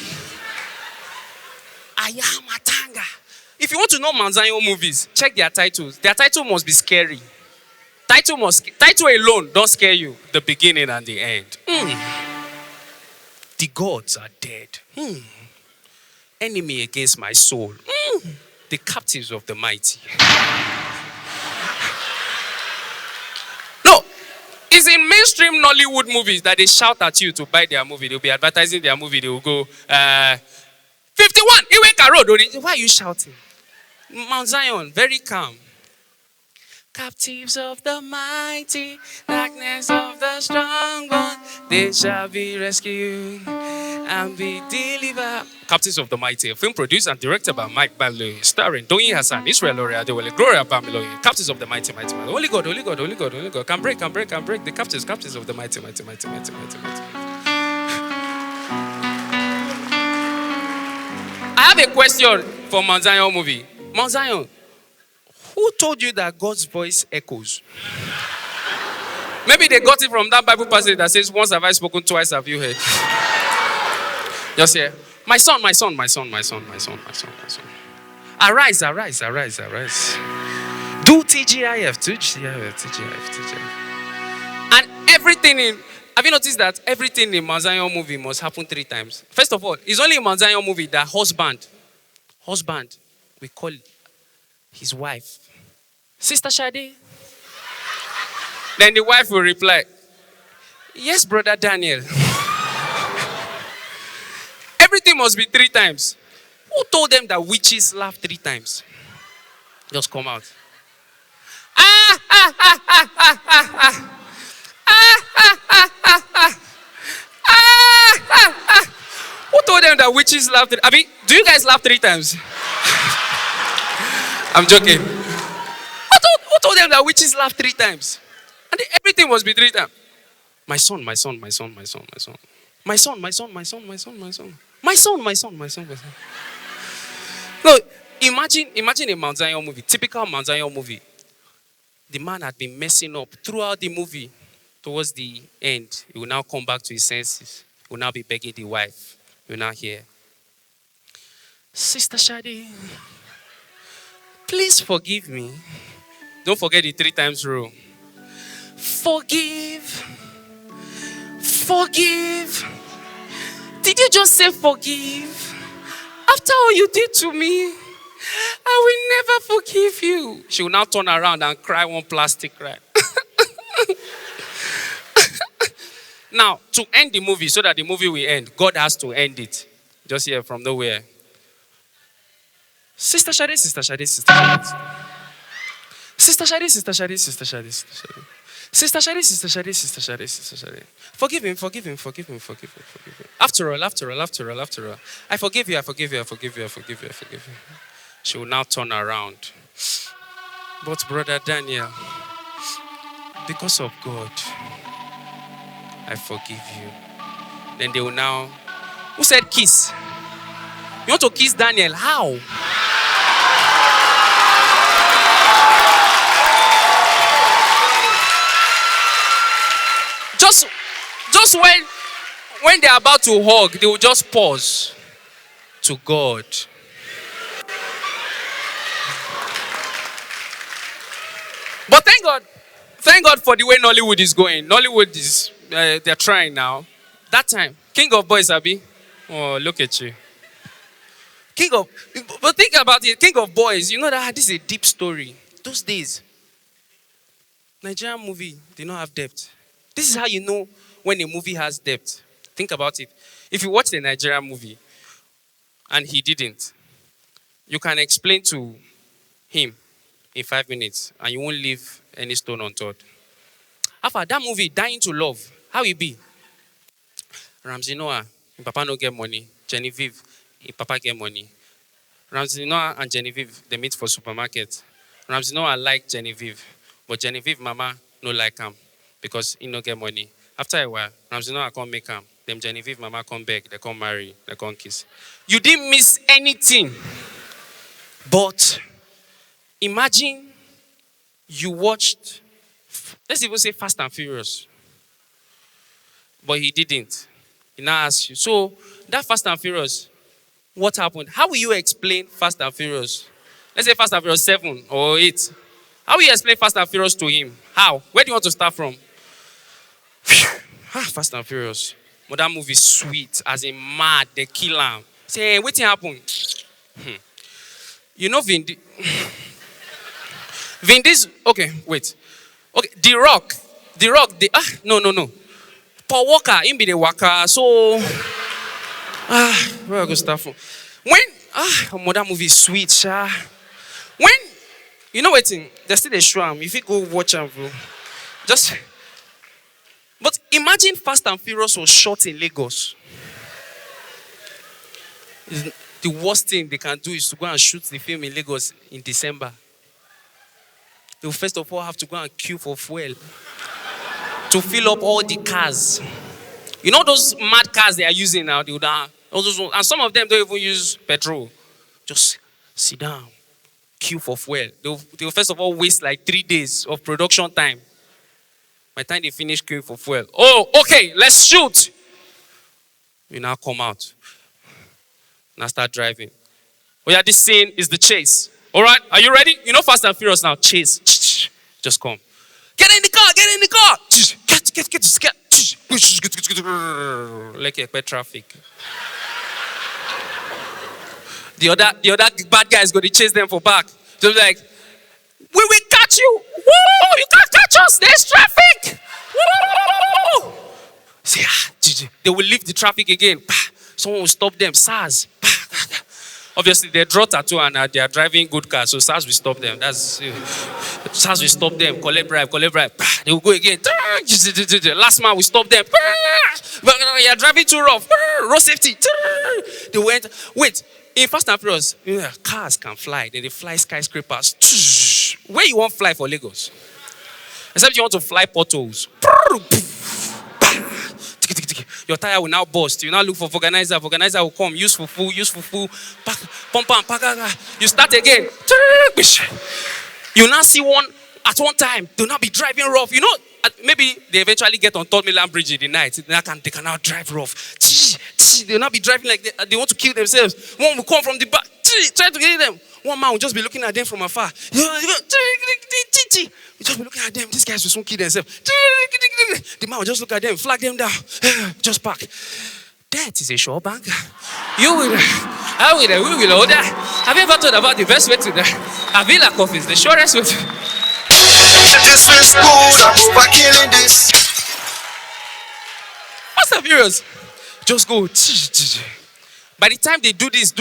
Aya Matanga. If you want to know Mount Zion movies, check their titles. Their title must be scary. Title alone don't scare you. The beginning and the end. The gods are dead. Enemy against my soul. The captives of the mighty. No, it's in mainstream Nollywood movies that they shout at you to buy their movie. They'll be advertising their movie. They will go, 51, Iweka Road. Why are you shouting? Mount Zion, very calm. Captives of the mighty, darkness of the strong one, they shall be rescued and be delivered. Captives of the Mighty, a film produced and directed by Mike Baloy, starring Doyin Hassan, Israel Adewale, Gloria Bamiloye. Captives of the Mighty, mighty, mighty. Holy God, holy God, holy God, holy God. Can break. The captives of the mighty, mighty, mighty, mighty, mighty, mighty. I have a question for Mount Zion movie. Mount Zion, who told you that God's voice echoes? Maybe they got it from that Bible passage that says, once have I spoken, twice have you heard. Just here. My son. Arise. Do TGIF. And everything in, have you noticed that everything in Mount Zion movie must happen 3 times? First of all, it's only in Mount Zion movie that husband, we call his wife, Sister Shadi. Then the wife will reply, yes, Brother Daniel. Everything must be 3 times. Who told them that witches laugh 3 times? Just come out. Who told them that witches laugh 3 times? I mean, do you guys laugh 3 times? I'm joking. Who told them that witches laugh 3 times? And everything must be 3 times. My son. Look, imagine a Mount Zion movie, typical Mount Zion movie. The man had been messing up throughout the movie. Towards the end, he will now come back to his senses. He will now be begging the wife. He will now hear, Sister Shadi, please forgive me. Don't forget the 3 times rule. Forgive. Did you just say forgive? After all you did to me, I will never forgive you. She will now turn around and cry one plastic cry. Now, to end the movie, so that the movie will end, God has to end it. Just here from nowhere. Sister Shadi. Forgive him. After all. I forgive you. She will now turn around. But Brother Daniel, because of God, I forgive you. Then they will now, who said kiss? You want to kiss Daniel? How? Just when they're about to hug, they will just pause to God. But thank God for the way Nollywood is going. Nollywood is, they're trying now. That time, King of Boys, Abi. Oh, look at you. But think about it, King of Boys, you know that this is a deep story. Those days, Nigerian movie, they don't have depth. This is how you know when a movie has depth. Think about it. If you watch the Nigerian movie and he didn't, you can explain to him in 5 minutes and you won't leave any stone unturned. After that movie, Dying to Love, how it be? Ramsey Noah, his papa no get money. Genevieve, his papa get money. Ramsey Noah and Genevieve, they meet for supermarket. Ramsey Noah like Genevieve, but Genevieve mama no like him because he no get money. After a while, Ramsey I can't make him. Them Genevieve mama come back, they come marry, they come kiss. You didn't miss anything. But imagine you watched, let's even say Fast and Furious. But he didn't. He now asked you. So that Fast and Furious, what happened? How will you explain Fast and Furious? Let's say Fast and Furious 7 or 8. How will you explain Fast and Furious to him? How? Where do you want to start from? Fast and Furious. But that movie is sweet, as in mad, they kill him. Say, hey, what happened? You know Vin Diesel, okay, wait. Okay, The Rock, no. Paul Walker, him be the Walker, so, where I go start from? When, that movie is sweet, sha. When, you know what, they still a show him, if you go watch him, bro, but imagine Fast and Furious was shot in Lagos. The worst thing they can do is to go and shoot the film in Lagos in December. They will first of all have to go and queue for fuel to fill up all the cars. You know those mad cars they are using now? And some of them don't even use petrol. Just sit down, queue for fuel. They will first of all waste like 3 days of production time. By the time they finish queuing for fuel. Oh, okay, let's shoot. We now come out. Now start driving. Oh yeah, this scene is the chase. All right, are you ready? You know Fast and Furious now. Chase. Just come. Get in the car. Get. Like a traffic. The other bad guys go to chase them for back. So like, we will catch you. Woo! You can't catch us. There's traffic. Woo! See, they will leave the traffic again. Someone will stop them. SARS. Obviously, they draw tattoo and they are driving good cars, so SARS will stop them. SARS will stop them. Collect bribe. They will go again. Last man will stop them. You are driving too rough. Road safety. They went. Wait, in Fast and Furious, cars can fly. Then they fly skyscrapers. Where you want to fly for Lagos? Except you want to fly potholes. Your tire will now burst. You now look for organizer. Organizer will come. Use fufu. Pump. You start again. You now see one at one time. They'll not be driving rough. You know, maybe they eventually get on Third Mainland Bridge in the night. They can now drive rough. They'll not be driving like they want to kill themselves. One will come from the back. Try to get them. One man will just be looking at them from afar. You just be looking at them. These guys will soon kill themselves. The man will just look at them, flag them down. Just park. That is a sure banker. You will. We will order. Have you ever thought about the best way to the Avila coffee? The shortest way to. This is good. I'm over killing this. What's the furious? Just go. By the time they do this,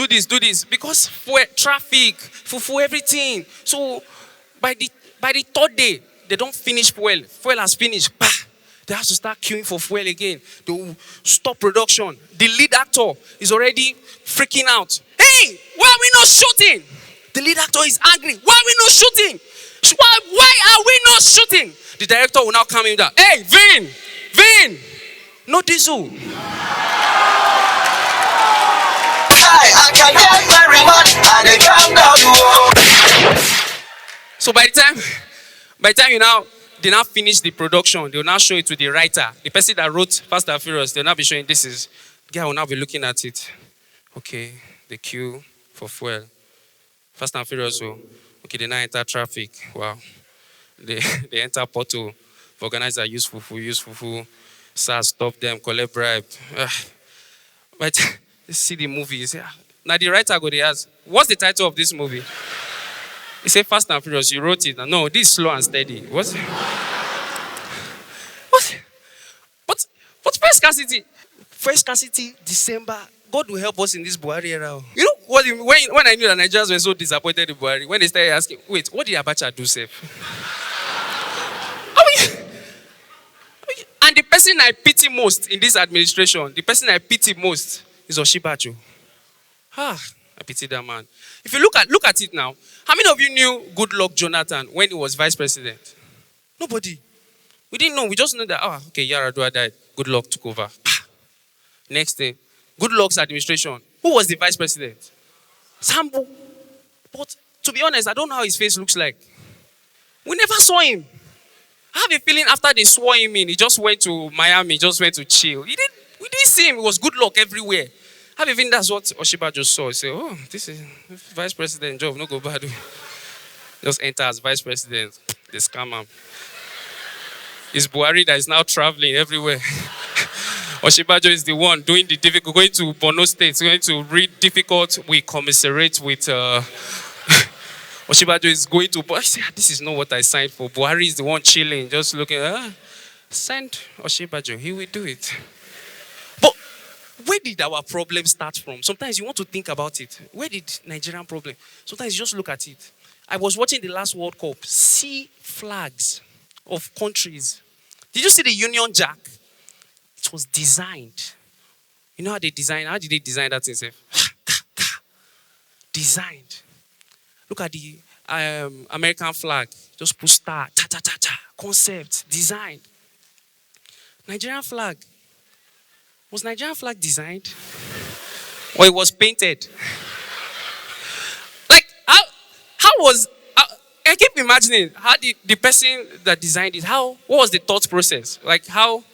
because for traffic, for everything. So by the third day, they don't finish fuel. Fuel has finished. Bah! They have to start queuing for fuel again. They will stop production. The lead actor is already freaking out. Hey, why are we not shooting? The lead actor is angry. Why are we not shooting? Why are we not shooting? The director will now calm him down. Hey, Vin, no diesel. I can get very much and they calm down. So by the time they now finish the production, they will now show it to the writer. The person that wrote Fast and Furious, they'll now be showing this is. The guy will now be looking at it. Okay, the queue for fuel. Fast and Furious, okay, they now enter traffic. Wow. They enter portal. Organizer use fufu. SARS stop them, collect bribe. But see the movie. Now the writer go, they ask, what's the title of this movie? He said Fast and Furious. You wrote it. No, this is slow and steady. What? But first scarcity, December. God will help us in this Buhari era. You know what? When I knew that Nigerians were so disappointed in Buhari, when they started asking, wait, what did Abacha do, safe? And the person I pity most in this administration, the person I pity most is Oshibajo. I pity that man. If you look at it now, how many of you knew Goodluck Jonathan when he was vice president? Nobody. We didn't know. We just knew that, okay, Yaradua died. Good luck took over. Next thing, Good Luck's administration. Who was the vice president? Sambo. But to be honest, I don't know how his face looks like. We never saw him. I have a feeling after they swore him in, he just went to Miami, just went to chill. We didn't see him. It was Good Luck everywhere. I have a feeling that's what Oshiba just saw. He said, this is vice president job, no go bad. Just enter as vice president. They scam him. It's Buhari that is now traveling everywhere. Oshibajo is the one doing the difficult, going to Borno State, going to read difficult. We commiserate with Oshibajo is going to. I say, this is not what I signed for. Buhari is the one chilling, just looking. Send Oshibajo, he will do it. But where did our problem start from? Sometimes you want to think about it. Where did Nigerian problem? Sometimes you just look at it. I was watching the last World Cup. See flags of countries. Did you see the Union Jack? It was designed. You know how they design? How did they design that thing? Designed. Look at the American flag. Just put star, concept, designed. Nigerian flag. Was Nigerian flag designed? Or it was painted? Like, how was... I keep imagining, how did the person that designed it, what was the thought process? Like, how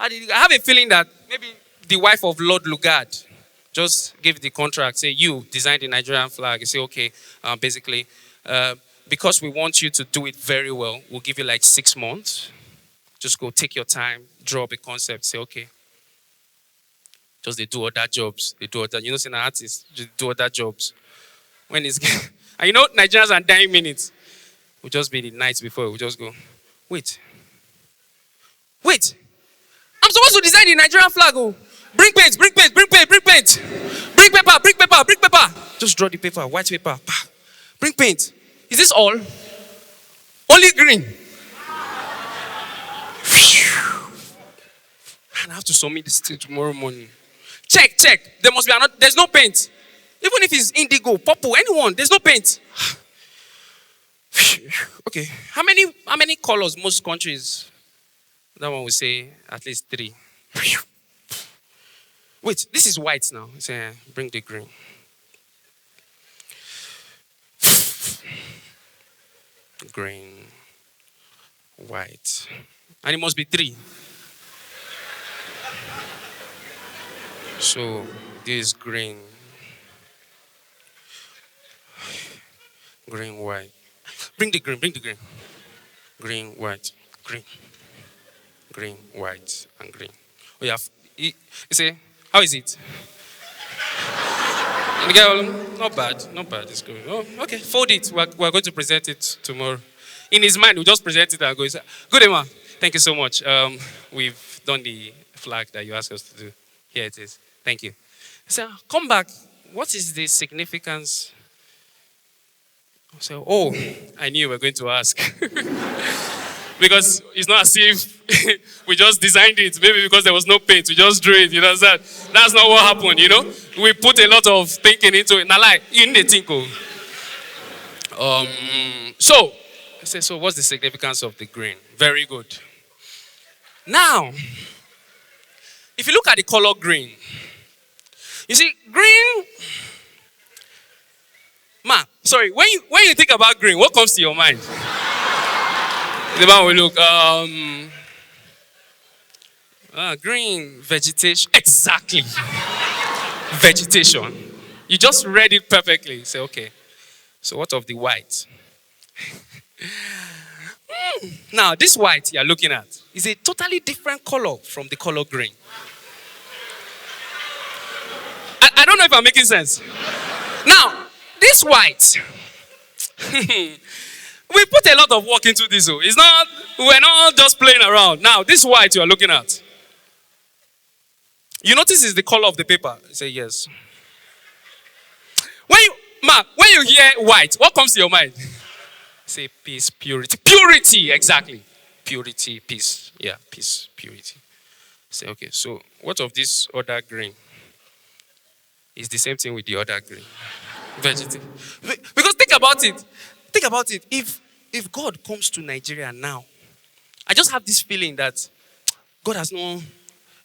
did I have a feeling that maybe the wife of Lord Lugard just gave the contract, say, you designed the Nigerian flag. You say, okay, basically, because we want you to do it very well, we'll give you like 6 months. Just go take your time, draw up a concept, say, okay. Just they do other jobs. They do other, you know, saying an artist, just do other jobs. When it's, and you know, Nigerians are dying minutes. We'll just be the nights before, we'll just go, wait. I'm supposed to design the Nigerian flag. Oh. Bring paint. Bring paper. Just draw the paper, white paper. Bring paint. Is this all? Only green. And I have to submit this thing tomorrow morning. Check. There must be another, there's no paint. Even if it's indigo, purple, anyone, there's no paint. Okay. How many colors most countries? That one will say at least 3. Wait, this is white now. Say, bring the green. Green, white. And it must be 3. So this is green. Green, white. Bring the green. Green, white, green. Green, white, and green. Oh, yeah. You say, how is it? And the guy, not bad, it's good. Oh, okay, fold it. We're going to present it tomorrow. In his mind, we'll just present it and go, good, Emma. Thank you so much. We've done the flag that you asked us to do. Here it is. Thank you. So, come back. What is the significance? So, I knew you were going to ask. Because it's not as if we just designed it. Maybe because there was no paint, we just drew it. You know that? That's not what happened, you know? We put a lot of thinking into it. Now, like, in the tinkle. So, I said, so what's the significance of the green? Very good. Now, if you look at the color green, you see, green... when you think about green, what comes to your mind? The man will look, green, vegetation. Exactly. Vegetation. You just read it perfectly. You say, okay, so what of the white? Now, this white you're looking at is a totally different color from the color green. I don't know if I'm making sense. Now, this white, we put a lot of work into this. We're not just playing around. Now, this white you are looking at, you notice is the color of the paper. You say yes. When you hear white, what comes to your mind? Say peace, purity. Purity, exactly. Purity, peace. Yeah, peace, purity. Say, okay, so what of this other green? It's the same thing with the other green. Vegetable. Because think about it. If God comes to Nigeria now I just have this feeling that God has no.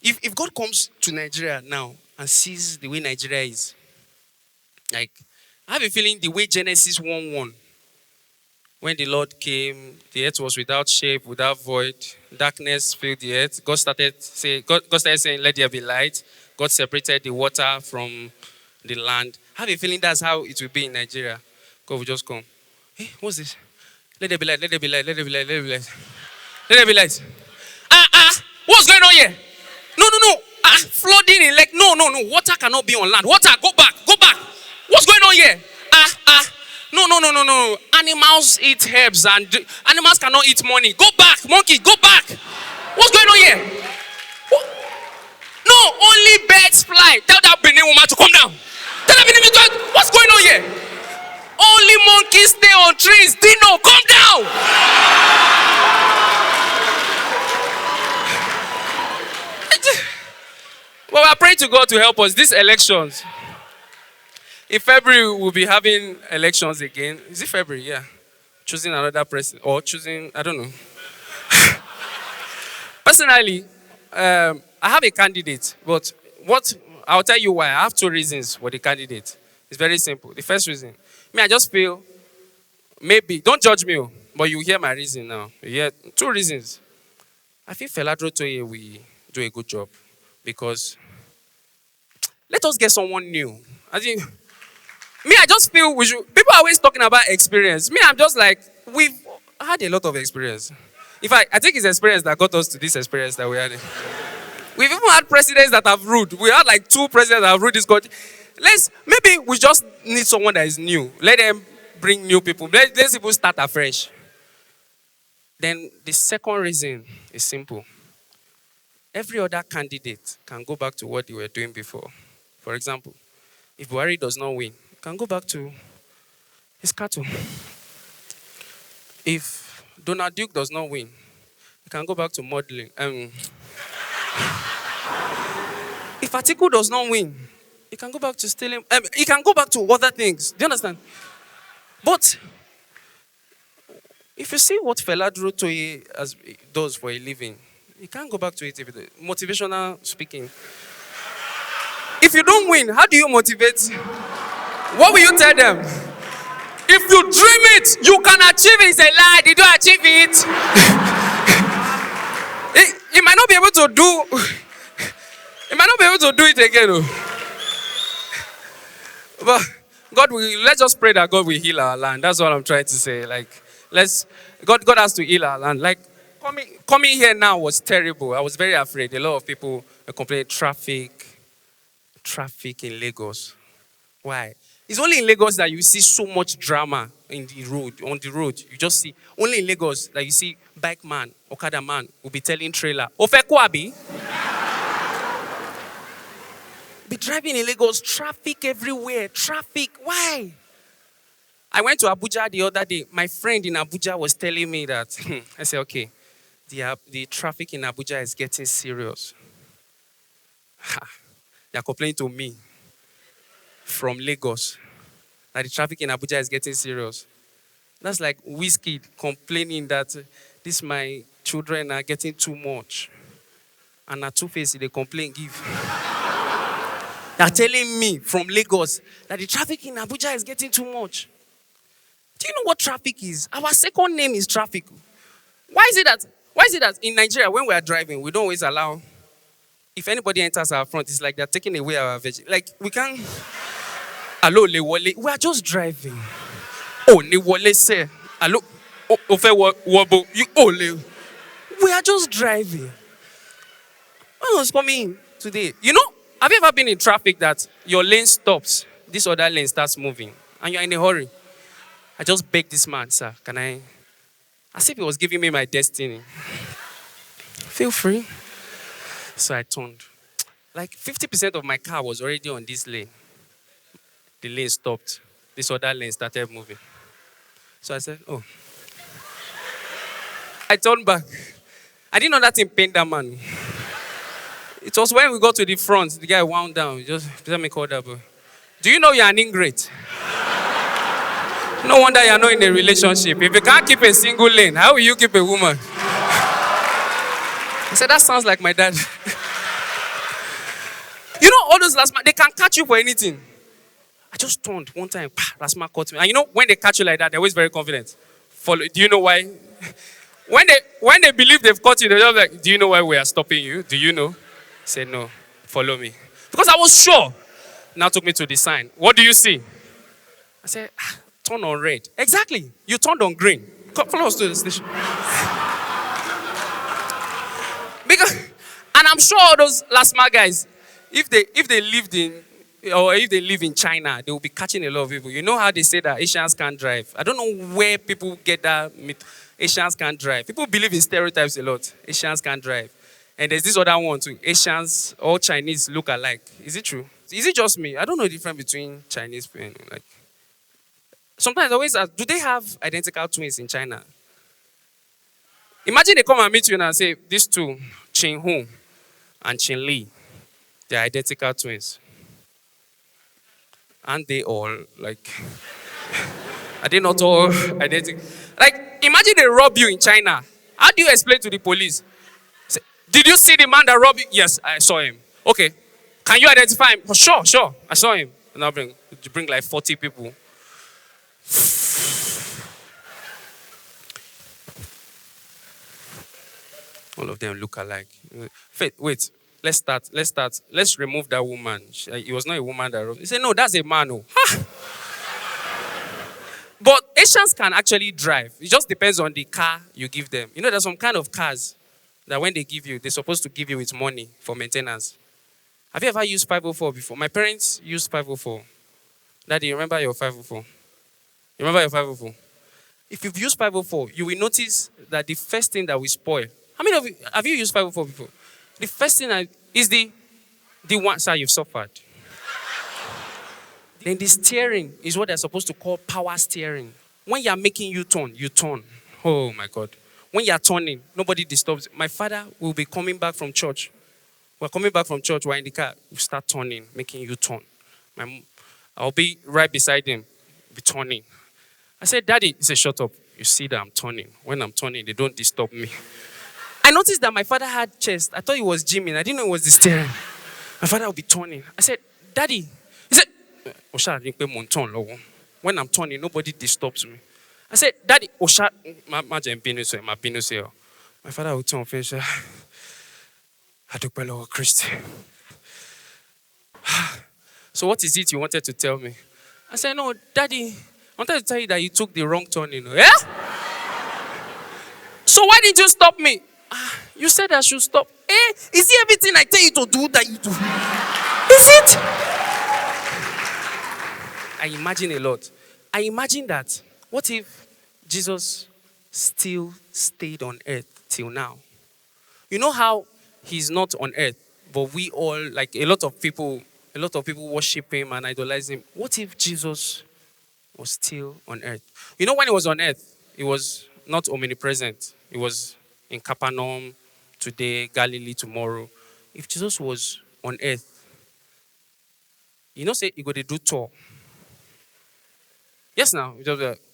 If God comes to Nigeria now and sees the way Nigeria is, like, I have a feeling the way Genesis 1:1, when the Lord came, the earth was without shape, without void, darkness filled the earth. God started saying, "Let there be light." God separated the water from the land. I have a feeling that's how it will be in Nigeria. God will just come. Hey, what's this? Let there be light, let there be light, let there be light, let there be light. Let there be light. What's going on here? No. Flooding in like, no. Water cannot be on land. Water, go back. What's going on here? No. Animals eat herbs and animals cannot eat money. Go back, monkey, go back. What's going on here? No, only birds fly. Tell that Benin woman to come down. Tell that Benin woman, what's going on here? Only monkeys stay on trees. Dino, come down. Well, we're praying to God to help us. These elections. In February, we'll be having elections again. Is it February? Yeah. Choosing another president. Or choosing, I don't know. Personally, I have a candidate. But I'll tell you why. I have 2 reasons for the candidate. It's very simple. The first reason. I just feel, maybe, don't judge me, but you hear my reason now. You hear 2 reasons. I feel Feladro Toye will do a good job. Because let us get someone new. I just feel people are always talking about experience. I'm just like, we've had a lot of experience. In fact, I think it's experience that got us to this experience that we had. We've even had presidents that have ruled. We had like 2 presidents that have ruled this country. Maybe we just need someone that is new. Let them bring new people. Let people start afresh. Then the second reason is simple. Every other candidate can go back to what they were doing before. For example, if Buhari does not win, he can go back to his cattle. If Donald Duke does not win, he can go back to modeling. If Atiku does not win, he can go back to stealing. He can go back to other things. Do you understand? But if you see what Feladro Toye does for a living, you can't go back to it. Motivational speaking. If you don't win, how do you motivate? What will you tell them? If you dream it, you can achieve it. It's a lie. Did you achieve it? He might not be able to do. He might not be able to do it again. But let's just pray that God will heal our land. That's what I'm trying to say. God has to heal our land. Coming here now was terrible. I was very afraid. A lot of people are complaining traffic in Lagos. Why? It's only in Lagos that you see so much drama on the road. You just see, only in Lagos that you see bike man, Okada man will be telling trailer, Ofekwabi. Be driving in Lagos, traffic everywhere, traffic. Why? I went to Abuja the other day. My friend in Abuja was telling me that, I said, okay, the traffic in Abuja is getting serious. They're complaining to me from Lagos that the traffic in Abuja is getting serious. That's like Whiskey complaining that my children are getting too much. And at Two-Face, they complain, give. They're telling me from Lagos that the traffic in Abuja is getting too much. Do you know what traffic is? Our second name is traffic. Why is it that in Nigeria, when we are driving, we don't always allow, if anybody enters our front, it's like they're taking away our veg. Like, we can't, hello, le wole. We are just driving. Oh, le wole say. Hello, ofe wobo. We are just driving. When was coming today? You know, have you ever been in traffic that your lane stops, this other lane starts moving, and you're in a hurry? I just begged this man, sir, can I? As if he was giving me my destiny. Feel free. So I turned. Like 50% of my car was already on this lane. The lane stopped. This other lane started moving. So I said, oh. I turned back. I didn't know that thing pained that man. It was when we got to the front, the guy wound down. Just let me call that boy. Do you know you're an ingrate? No wonder you're not in a relationship. If you can't keep a single lane, how will you keep a woman? I said, that sounds like my dad. You know, all those last man, they can catch you for anything. I just turned one time, last man caught me. And you know, when they catch you like that, they're always very confident. Follow. Do you know why? When they believe they've caught you, they're just like, do you know why we are stopping you? Do you know? I said, no, follow me. Because I was sure. Now took me to the sign. What do you see? I said, turn on red. Exactly. You turned on green. Come, follow us to the station. Because, and I'm sure all those last mile guys, if they lived in, or if they live in China, they will be catching a lot of people. You know how they say that Asians can't drive? I don't know where people get that myth. Asians can't drive. People believe in stereotypes a lot. Asians can't drive. And there's this other one too. Asians, all Chinese look alike. Is it true? Is it just me? I don't know the difference between Chinese and like. Sometimes I always ask, do they have identical twins in China? Imagine they come and meet you and say, these two, Chin Hu and Chin Li, they're identical twins. Aren't they all like, are they not all identical? Like, imagine they rob you in China. How do you explain to the police? Say, did you see the man that robbed you? Yes, I saw him. Okay. Can you identify him? Oh, sure. I saw him. And I'll bring like 40 people. All of them look alike. Wait. Let's start. Let's remove that woman. It was not a woman that robbed. He said, no, that's a man. Oh. But Asians can actually drive. It just depends on the car you give them. You know, there's some kind of cars that when they give you, they're supposed to give you with money for maintenance. Have you ever used 504 before? My parents used 504. Daddy, you remember your 504? You remember your 504? If you've used 504, you will notice that the first thing that will spoil. How many of you have you used 504 before? The first thing is the one side you've suffered. Then the steering is what they're supposed to call power steering. When you're making U-turn, you turn. Oh my God. When you're turning, nobody disturbs. My father will be coming back from church. We're coming back from church, we're in the car, we start turning, making U-turn. I'll be right beside him, be turning. I said, Daddy, he said, shut up. You see that I'm turning. When I'm turning, they don't disturb me. I noticed that my father had chest. I thought he was gymming. I didn't know it was the steering. My father would be turning. I said, Daddy. He said, when I'm turning, nobody disturbs me. I said, Daddy, my father would turn and say, Christ. So what is it you wanted to tell me? I said, no, Daddy, I wanted to tell you that you took the wrong turn, you know. Yeah? So why did you stop me? You said I should stop. Is it everything I tell you to do that you do? Is it? I imagine a lot. I imagine that, what if Jesus still stayed on earth till now? You know how he's not on earth, but we all, like a lot of people worship him and idolize him. What if Jesus was still on earth? You know, when he was on earth, he was not omnipresent. He was in Capernaum today, Galilee tomorrow. If Jesus was on earth, you know, say he go to do tour. Yes, now.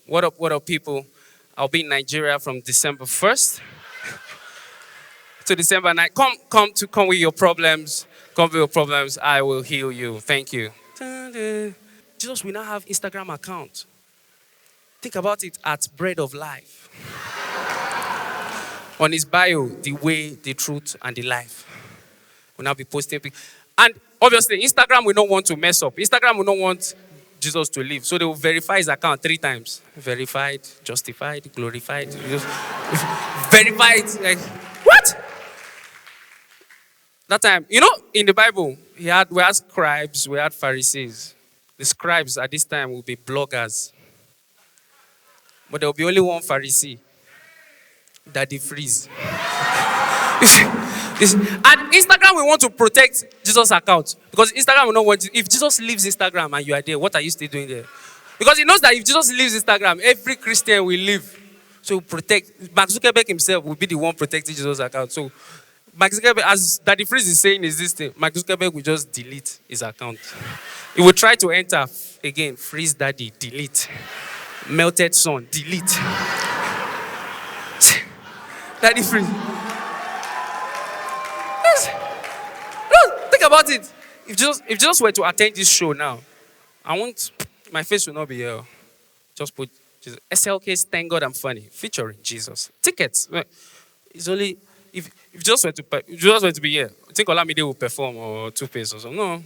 What up, people? I'll be in Nigeria from December 1st to December 9th. Come with your problems. Come with your problems. I will heal you. Thank you. Jesus will now have Instagram account. Think about it, at Bread of Life. On his bio, the way, the truth, and the life. Will now be posting pictures. And obviously, Instagram will not want to mess up. Instagram will not want Jesus to live. So they will verify his account 3 times. Verified, justified, glorified. Verified. Like, what? That time, you know, in the Bible, we had scribes, we had Pharisees. The scribes at this time will be bloggers. But there will be only one Pharisee. Daddy Freeze. And Instagram will want to protect Jesus' account. Because Instagram will not want to. If Jesus leaves Instagram and you are there, what are you still doing there? Because he knows that if Jesus leaves Instagram, every Christian will leave. So protect. Mark Zuckerberg himself will be the one protecting Jesus' account. So Mark Zuckerberg, as Daddy Freeze is saying, is this thing. Mark Zuckerberg will just delete his account. He will try to enter again. Freeze Daddy, delete. Melted son, delete. Daddy Freeze. Think about it. If Jesus were to attend this show now, my face will not be here. Just put Jesus. SLK's Thank God I'm Funny, featuring Jesus. Tickets. It's only if Jesus were to be here. I think Olamide will perform or Two-Face or something. No.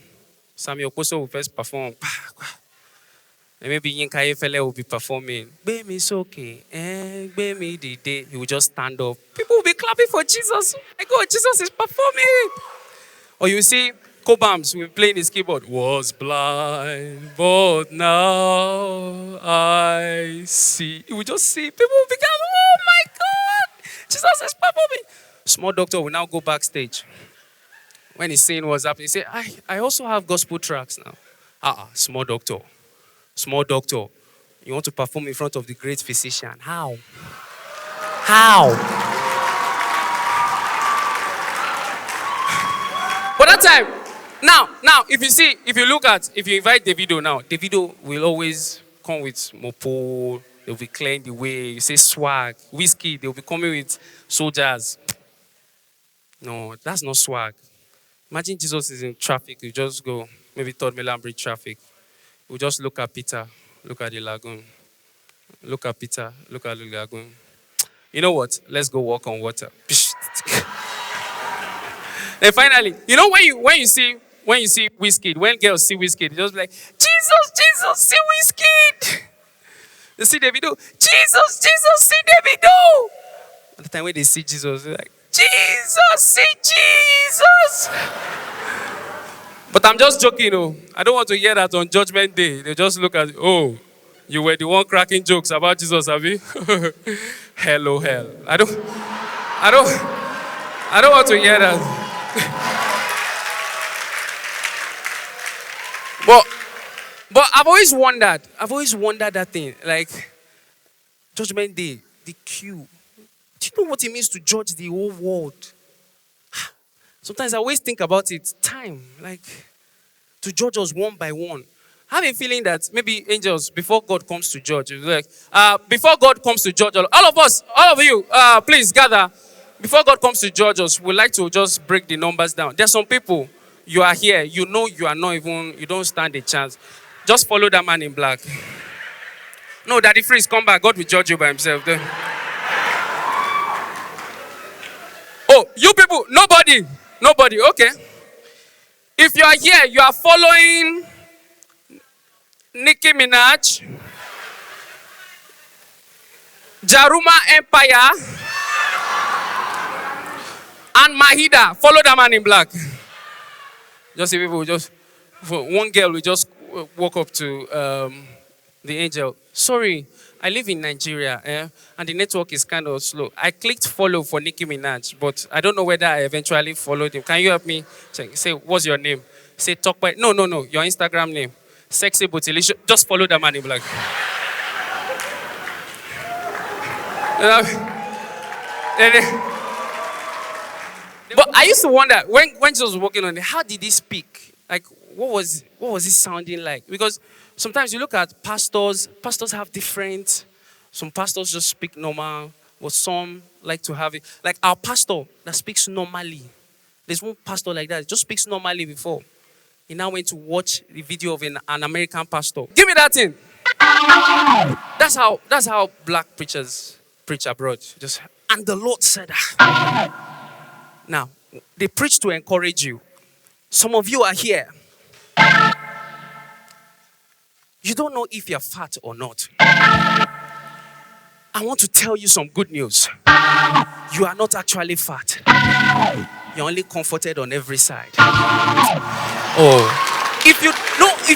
Samuel Koso will first perform. And maybe Yinka Efele will be performing. Baby, it's okay. Baby, the day. He will just stand up. People will be clapping for Jesus. My God, Jesus is performing. Or you see, Cobams will be playing his keyboard. Was blind, but now I see. You will just see. People will become, oh my God, Jesus is performing. Small doctor will now go backstage. When he's saying what's happening, he say, I also have gospel tracks now. Small doctor. Small doctor. You want to perform in front of the great physician. How? But that time, now, if you invite Davido now, Davido will always come with mopo, they'll be clearing the way, you say swag, whiskey, they'll be coming with soldiers. No, that's not swag. Imagine Jesus is in traffic, you just go, maybe Third Mainland Bridge traffic. We just look at Peter, look at the lagoon. Look at Peter, look at the lagoon. You know what? Let's go walk on water. Then finally, you know when you see Wizkid, when girls see Wizkid, they just be like, Jesus, see Wizkid. They see Davido, Jesus, see Davido. At the time when they see Jesus, they're like, Jesus, see Jesus. But I'm just joking, I don't want to hear that on Judgment Day. They just look at, you were the one cracking jokes about Jesus, have you? Hello, hell. I don't want to hear that. But I've always wondered that thing, like Judgment Day, the queue. Do you know what it means to judge the whole world? Sometimes I always think about it, time, like to judge us one by one. I have a feeling that maybe angels, before God comes to judge, before God comes to judge, all of you, please gather. Before God comes to judge us, we'd like to just break the numbers down. There's some people, you are here, you know you are not even, you don't stand a chance. Just follow that man in black. No, Daddy Freeze, come back. God will judge you by himself. Oh, you people, nobody, okay. If you are here, you are following Nicki Minaj, Jaruma Empire, and Mahida. Follow that man in black. Just see people, one girl will just walk up to the angel. Sorry, I live in Nigeria, and the network is kind of slow. I clicked follow for Nicki Minaj, but I don't know whether I eventually followed him. Can you help me? Say, what's your name? Say, talk by. No, your Instagram name. Sexy but delicious. Just follow that man in black. But I used to wonder, when Jesus was walking on it, how did he speak? Like, what was he sounding like? Because sometimes you look at pastors have different, some pastors just speak normal, but some like to have it. Like our pastor that speaks normally. There's one pastor like that, just speaks normally before. He now went to watch the video of an American pastor. Give me that thing. That's how black preachers preach abroad. And the Lord said that. Now, they preach to encourage you. Some of you are here. You don't know if you're fat or not. I want to tell you some good news. You are not actually fat. You're only comforted on every side. Oh. If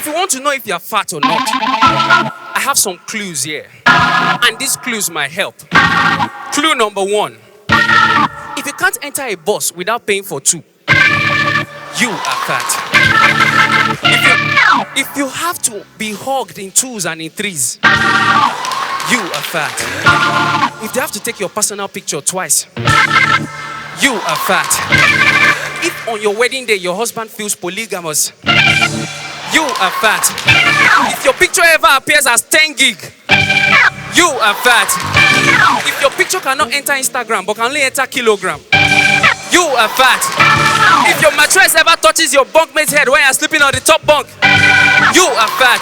you want to know if you're fat or not, I have some clues here. And these clues might help. Clue number 1. If you can't enter a bus without paying for 2, you are fat. If you have to be hugged in 2s and in 3s, you are fat. If they have to take your personal picture twice, you are fat. If on your wedding day your husband feels polygamous, you are fat. If your picture ever appears as 10 gig, you are fat. If your picture cannot enter Instagram but can only enter kilogram, You are fat. If your mattress ever touches your bunkmate's head when you're sleeping on the top bunk, you are fat.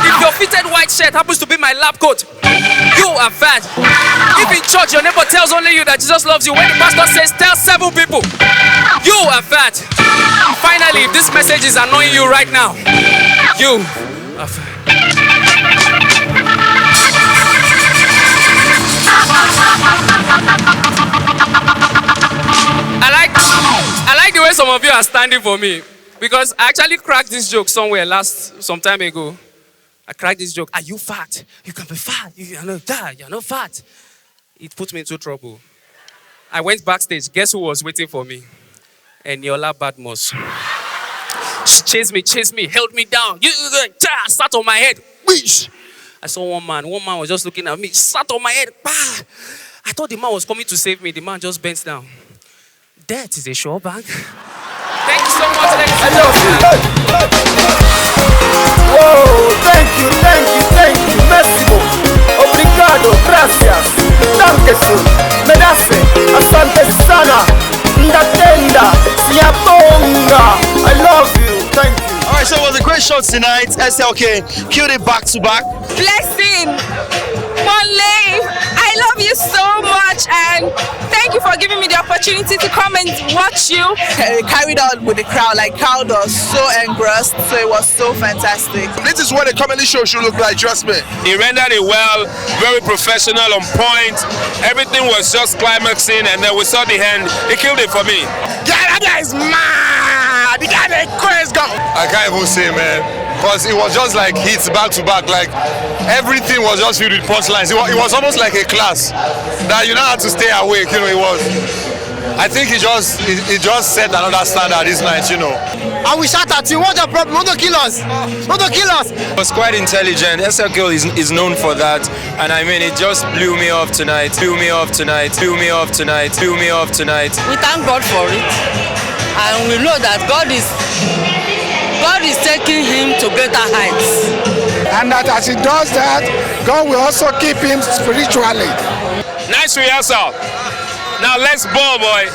If your fitted white shirt happens to be my lab coat, you are fat. If in church your neighbor tells only you that Jesus loves you when the pastor says tell 7 people, you are fat. Finally, if this message is annoying you right now, you are fat. I like the way some of you are standing for me, because I actually cracked this joke somewhere some time ago. I cracked this joke. Are you fat? You can be fat. You're not that. You're not fat. It put me into trouble. I went backstage. Guess who was waiting for me? Eniola Badmos. She chased me, held me down. Sat on my head. I saw one man. One man was just looking at me. Sat on my head. I thought the man was coming to save me. The man just bent down. That is a sure bag. Thank you so much. Whoa, thank you. Merci. Obrigado, gracias. Dankeschön. Medasse. Asante sana. Ndatenda. Siatonga. I love you. Thank you. Alright, so it was a great show tonight. SLK killed it back to back. Blessing. Monley, I love you so much, and thank you for giving me the opportunity to come and watch you. Carried on with the crowd, like crowd was so engrossed, so it was so fantastic. This is what a comedy show should look like, trust me. He rendered it well, very professional, on point. Everything was just climaxing, and then we saw the end. He killed it for me. Yeah, that guy is mad. The guy that crazy go. I can't even say, man, because it was just like hits back to back, like everything was just filled with punchlines. It was almost like a class that you don't have to stay awake, you know. It was. I think it just set another standard this night, you know. I will shout at you. What's the problem? Want to kill us? Want to kill us? It was quite intelligent. SLK is known for that, and I mean, it just blew me off tonight. Blew me off tonight. Blew me off tonight. Blew me off tonight. We thank God for it, and we know that God is taking him to greater heights. And that as he does that, God will also keep him spiritually. Nice rehearsal. Now let's ball, boy.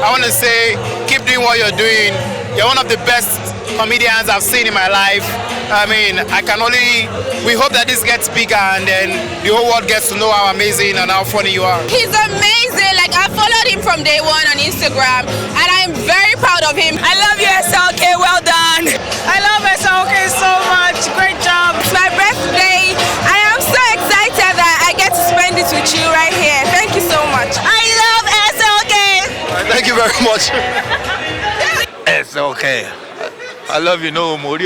I want to say, keep doing what you're doing. You're one of the best comedians I've seen in my life. I mean, we hope that this gets bigger and then the whole world gets to know how amazing and how funny you are. He's amazing. Like, I followed him from day one on Instagram, and I'm very proud of him. I love you, SLK. Well done. I love SLK so much. Great job. It's my birthday. I am so excited that I get to spend it with you right here. Thank you so much. I love SLK. Thank you very much. SLK. I love you, no more.